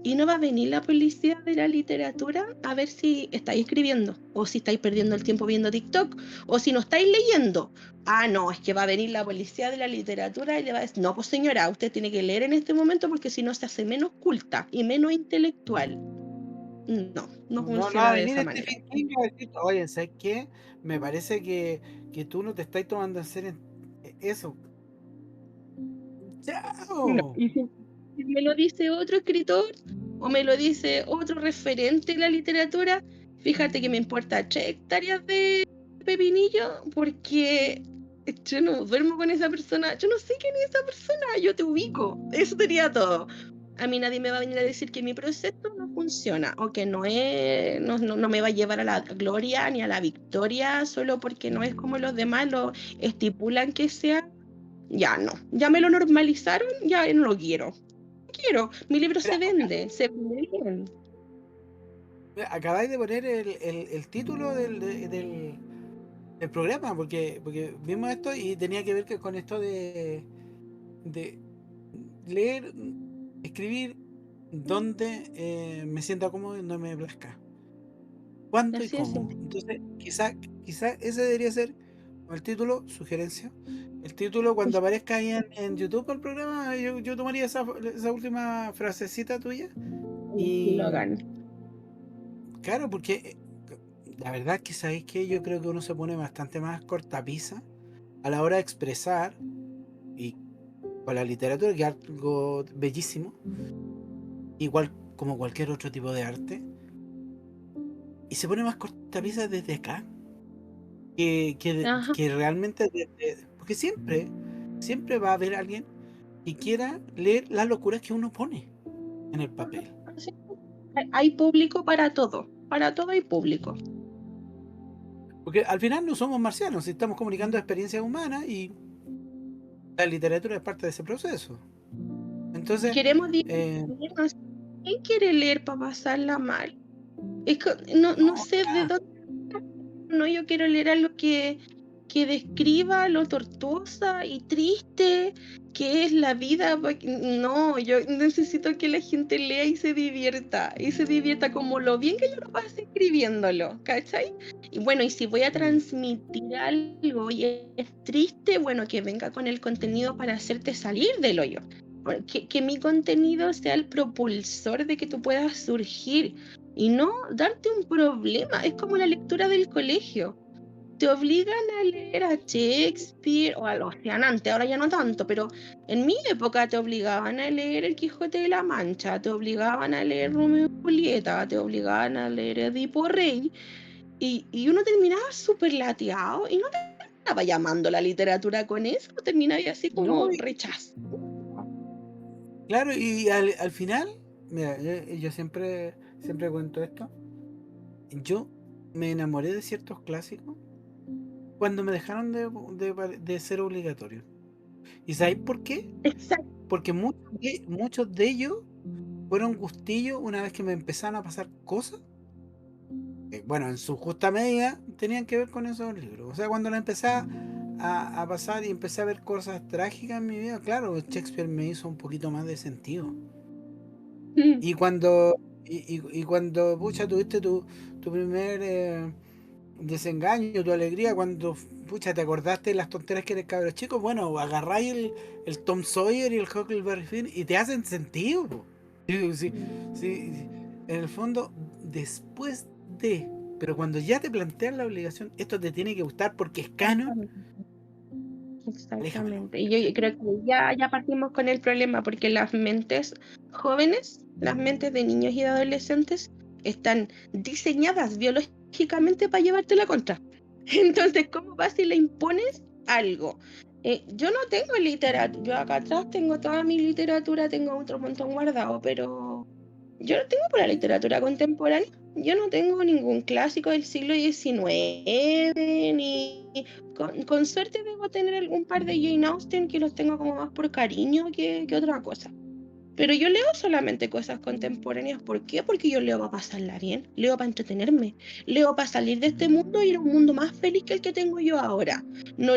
Y no va a venir la policía de la literatura a ver si estáis escribiendo o si estáis perdiendo el tiempo viendo TikTok o si no estáis leyendo. Ah, no, es que va a venir la policía de la literatura y le va a decir, no, pues señora, usted tiene que leer en este momento porque si no se hace menos culta y menos intelectual. No, no no va funciona a de venir esa este manera. King a decir, oye, ¿sabes qué? Me parece que tú no te estás tomando en serio eso. No, ¡Chao! y si me lo dice otro escritor o me lo dice otro referente en la literatura, fíjate que me importa 3 hectáreas de pepinillo porque yo no duermo con esa persona, yo no sé quién es esa persona, yo te ubico, eso sería todo. A mí nadie me va a venir a decir que mi proceso no funciona o que no me va a llevar a la gloria ni a la victoria solo porque no es como los demás lo estipulan que sea. Ya no, ya me lo normalizaron, ya no lo quiero. No quiero, mi libro Mira, se vende bien. acabáis de poner el título del programa, porque vimos esto y tenía que ver con esto de leer, escribir donde me sienta cómodo y no me plazca. cuándo y Así es cómo. simple. Entonces, quizá ese debería ser el título, sugerencia. El título, cuando aparezca ahí en YouTube el programa, yo tomaría esa última frasecita tuya. Y Y lo gano. claro, porque la verdad que sabéis que yo creo que uno se pone bastante más cortapisa a la hora de expresar, y con la literatura, que es algo bellísimo, igual como cualquier otro tipo de arte, y se pone más cortapisa desde acá, Ajá. que realmente porque siempre va a haber alguien que quiera leer las locuras que uno pone en el papel. Así hay público para todo hay público. Porque al final no somos marcianos, estamos comunicando experiencias humanas y la literatura es parte de ese proceso. Entonces, Queremos eh, divertirnos. ¿Quién quiere leer para pasarla mal? Es que no no, sé de dónde. No, yo quiero leer algo que describa lo tortuosa y triste que es la vida. No, yo necesito que la gente lea y se divierta como lo bien que yo lo pasé escribiéndolo, ¿cachai? Y bueno, y si voy a mm, transmitir algo y es triste, bueno, que venga con el contenido para hacerte salir del hoyo. Que mi contenido sea el propulsor de que tú puedas surgir y no darte un problema. Es como la lectura del colegio. Te obligan a leer a Shakespeare o a los antes, ahora ya no tanto, pero en mi época te obligaban a leer El Quijote de la Mancha, te obligaban a leer Romeo y Julieta, te obligaban a leer Edipo Rey, y uno terminaba súper lateado y no te estaba llamando la literatura con eso, terminaba así no, como rechazo. claro, y al final, mira, yo siempre cuento esto. Yo me enamoré de ciertos clásicos cuando me dejaron de ser obligatorios. ¿Y sabéis por qué? Exacto. Porque muchos de ellos fueron gustillos una vez que me empezaron a pasar cosas. Bueno, en su justa medida tenían que ver con esos libros. O sea, cuando lo empecé a pasar y empecé a ver cosas trágicas en mi vida, claro, Shakespeare me hizo un poquito más de sentido. Y cuando, y cuando pucha, tuviste tu primer desengaño, tu alegría, cuando pucha, te acordaste de las tonteras que eres cabros chicos, bueno, agarráis el Tom Sawyer y el Huckleberry Finn y te hacen sentido, po. Sí, sí, sí, en el fondo, después de, pero cuando ya te plantean la obligación, esto te tiene que gustar porque es canon, aléjamelo. Exactamente. Y yo creo que ya partimos con el problema, porque las mentes jóvenes, las mentes de niños y de adolescentes, están diseñadas biológicamente para llevarte la contra. Entonces, ¿cómo vas y le impones algo? Yo no tengo literatura, yo acá atrás tengo toda mi literatura, tengo otro montón guardado, pero yo no tengo por la literatura contemporánea. Yo no tengo ningún clásico del siglo XIX, ni con suerte debo tener algún par de Jane Austen que los tengo como más por cariño que otra cosa. Pero yo leo solamente cosas contemporáneas. ¿Por qué? Porque yo leo para pasarla bien, leo para entretenerme, leo para salir de este mundo y ir a un mundo más feliz que el que tengo yo ahora. No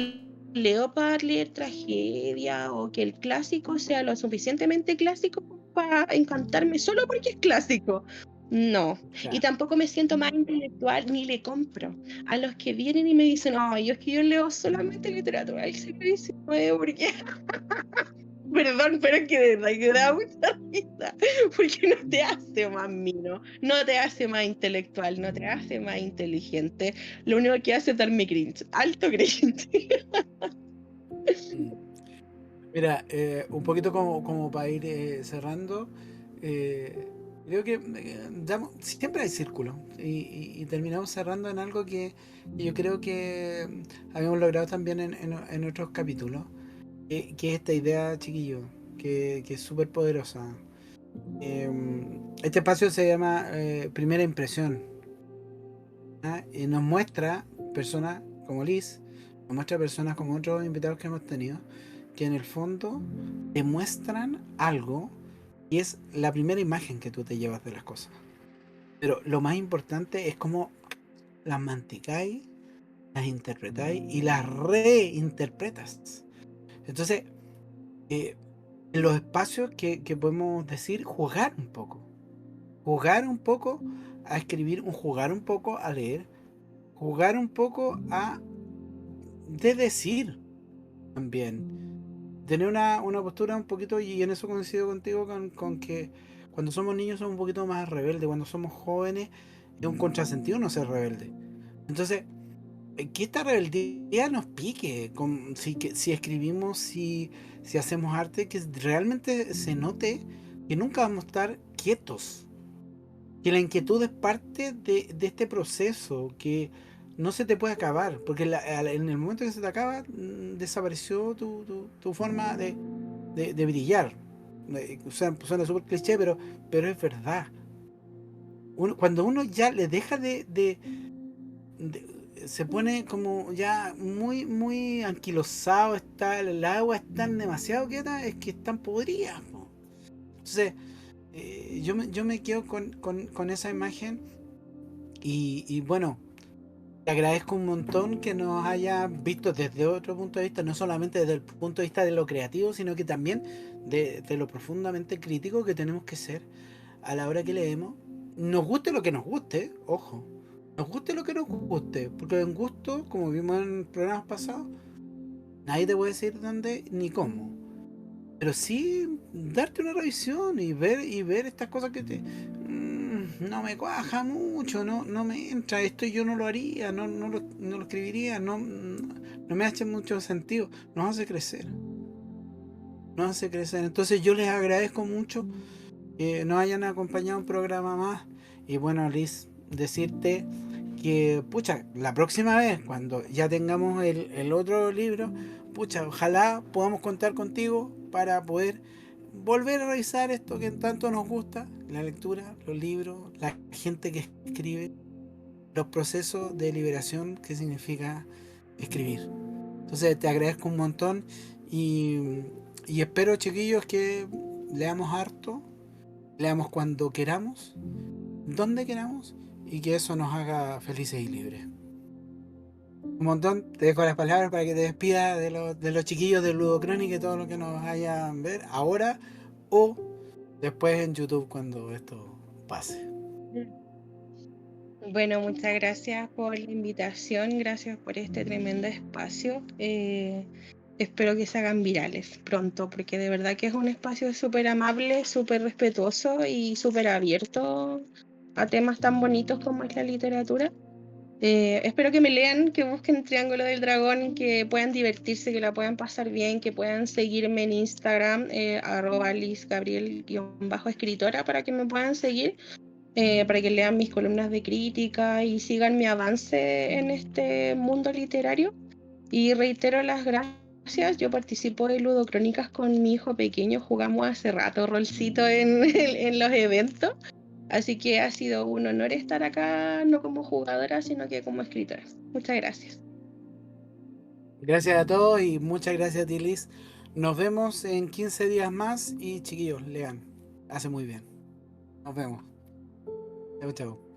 leo para leer tragedia o que el clásico sea lo suficientemente clásico para encantarme solo porque es clásico. No, y Claro. tampoco me siento más intelectual ni le compro a los que vienen y me dicen, ay, yo es que yo leo solamente literatura del siglo XIX porque perdón, pero es que de verdad que da mucha risa, porque no te hace más mino, no te hace más intelectual, no te hace más inteligente, lo único que hace es darme cringe, alto cringe. Mm. Mira, un poquito como para ir cerrando, eh, creo que siempre hay círculos y terminamos cerrando en algo que yo creo que habíamos logrado también en otros capítulos, que es esta idea, chiquillo, que es súper poderosa. Este espacio se llama Primera Impresión, ¿ah? Y nos muestra personas como Liz, nos muestra personas como otros invitados que hemos tenido, que en el fondo demuestran algo y es la primera imagen que tú te llevas de las cosas. Pero lo más importante es cómo las manticáis, las interpretáis y las reinterpretas. Entonces, eh, en los espacios que podemos decir, jugar un poco a escribir, jugar un poco a leer, jugar un poco a de decir también. Tener una postura un poquito, y en eso coincido contigo, con que cuando somos niños somos un poquito más rebeldes, cuando somos jóvenes es un contrasentido no ser rebelde. Entonces, que esta rebeldía nos pique, si escribimos, si hacemos arte, que realmente se note que nunca vamos a estar quietos, que la inquietud es parte de este proceso, que no se te puede acabar, porque en el momento que se te acaba, desapareció tu forma de brillar. Suena súper cliché, pero es verdad. Cuando uno ya le deja se pone como ya muy, muy anquilosado, el agua está demasiado quieta, es que están podridas, po. Entonces, yo me quedo con esa imagen y bueno, te agradezco un montón que nos hayas visto desde otro punto de vista, no solamente desde el punto de vista de lo creativo, sino que también de lo profundamente crítico que tenemos que ser a la hora que leemos. Nos guste lo que nos guste, ojo, nos guste lo que nos guste, porque en gusto, como vimos en programas pasados, nadie te puede decir dónde ni cómo. Pero sí darte una revisión y ver estas cosas que no me cuaja mucho, no me entra, esto yo no lo haría, no lo escribiría, no me hace mucho sentido, nos hace crecer, nos hace crecer. Entonces yo les agradezco mucho que nos hayan acompañado un programa más. Y bueno, Liz, decirte que, pucha, la próxima vez, cuando ya tengamos el otro libro, pucha, ojalá podamos contar contigo para poder volver a revisar esto que tanto nos gusta, la lectura, los libros, la gente que escribe, los procesos de liberación que significa escribir. Entonces te agradezco un montón y, y espero, chiquillos, que leamos harto, leamos cuando queramos, donde queramos, y que eso nos haga felices y libres. Un montón, te dejo las palabras para que te despidas de los chiquillos de Ludocrónica y todo lo que nos vayan a ver ahora o después en YouTube cuando esto pase. Bueno, muchas gracias por la invitación, gracias por este tremendo espacio. Espero que se hagan virales pronto, porque de verdad que es un espacio súper amable, súper respetuoso y súper abierto a temas tan bonitos como es la literatura. Espero que me lean, que busquen Triángulo del Dragón, que puedan divertirse, que la puedan pasar bien, que puedan seguirme en Instagram, @LizGabriel_escritora, para que me puedan seguir, para que lean mis columnas de crítica y sigan mi avance en este mundo literario. Y reitero las gracias. Yo participo de Ludocrónicas con mi hijo pequeño, jugamos hace rato rolcito en los eventos. Así que ha sido un honor estar acá, no como jugadora, sino que como escritora. Muchas gracias. Gracias a todos y muchas gracias a ti, Liz. Nos vemos en 15 días más y chiquillos, lean. Hace muy bien. Nos vemos. Chau, chau.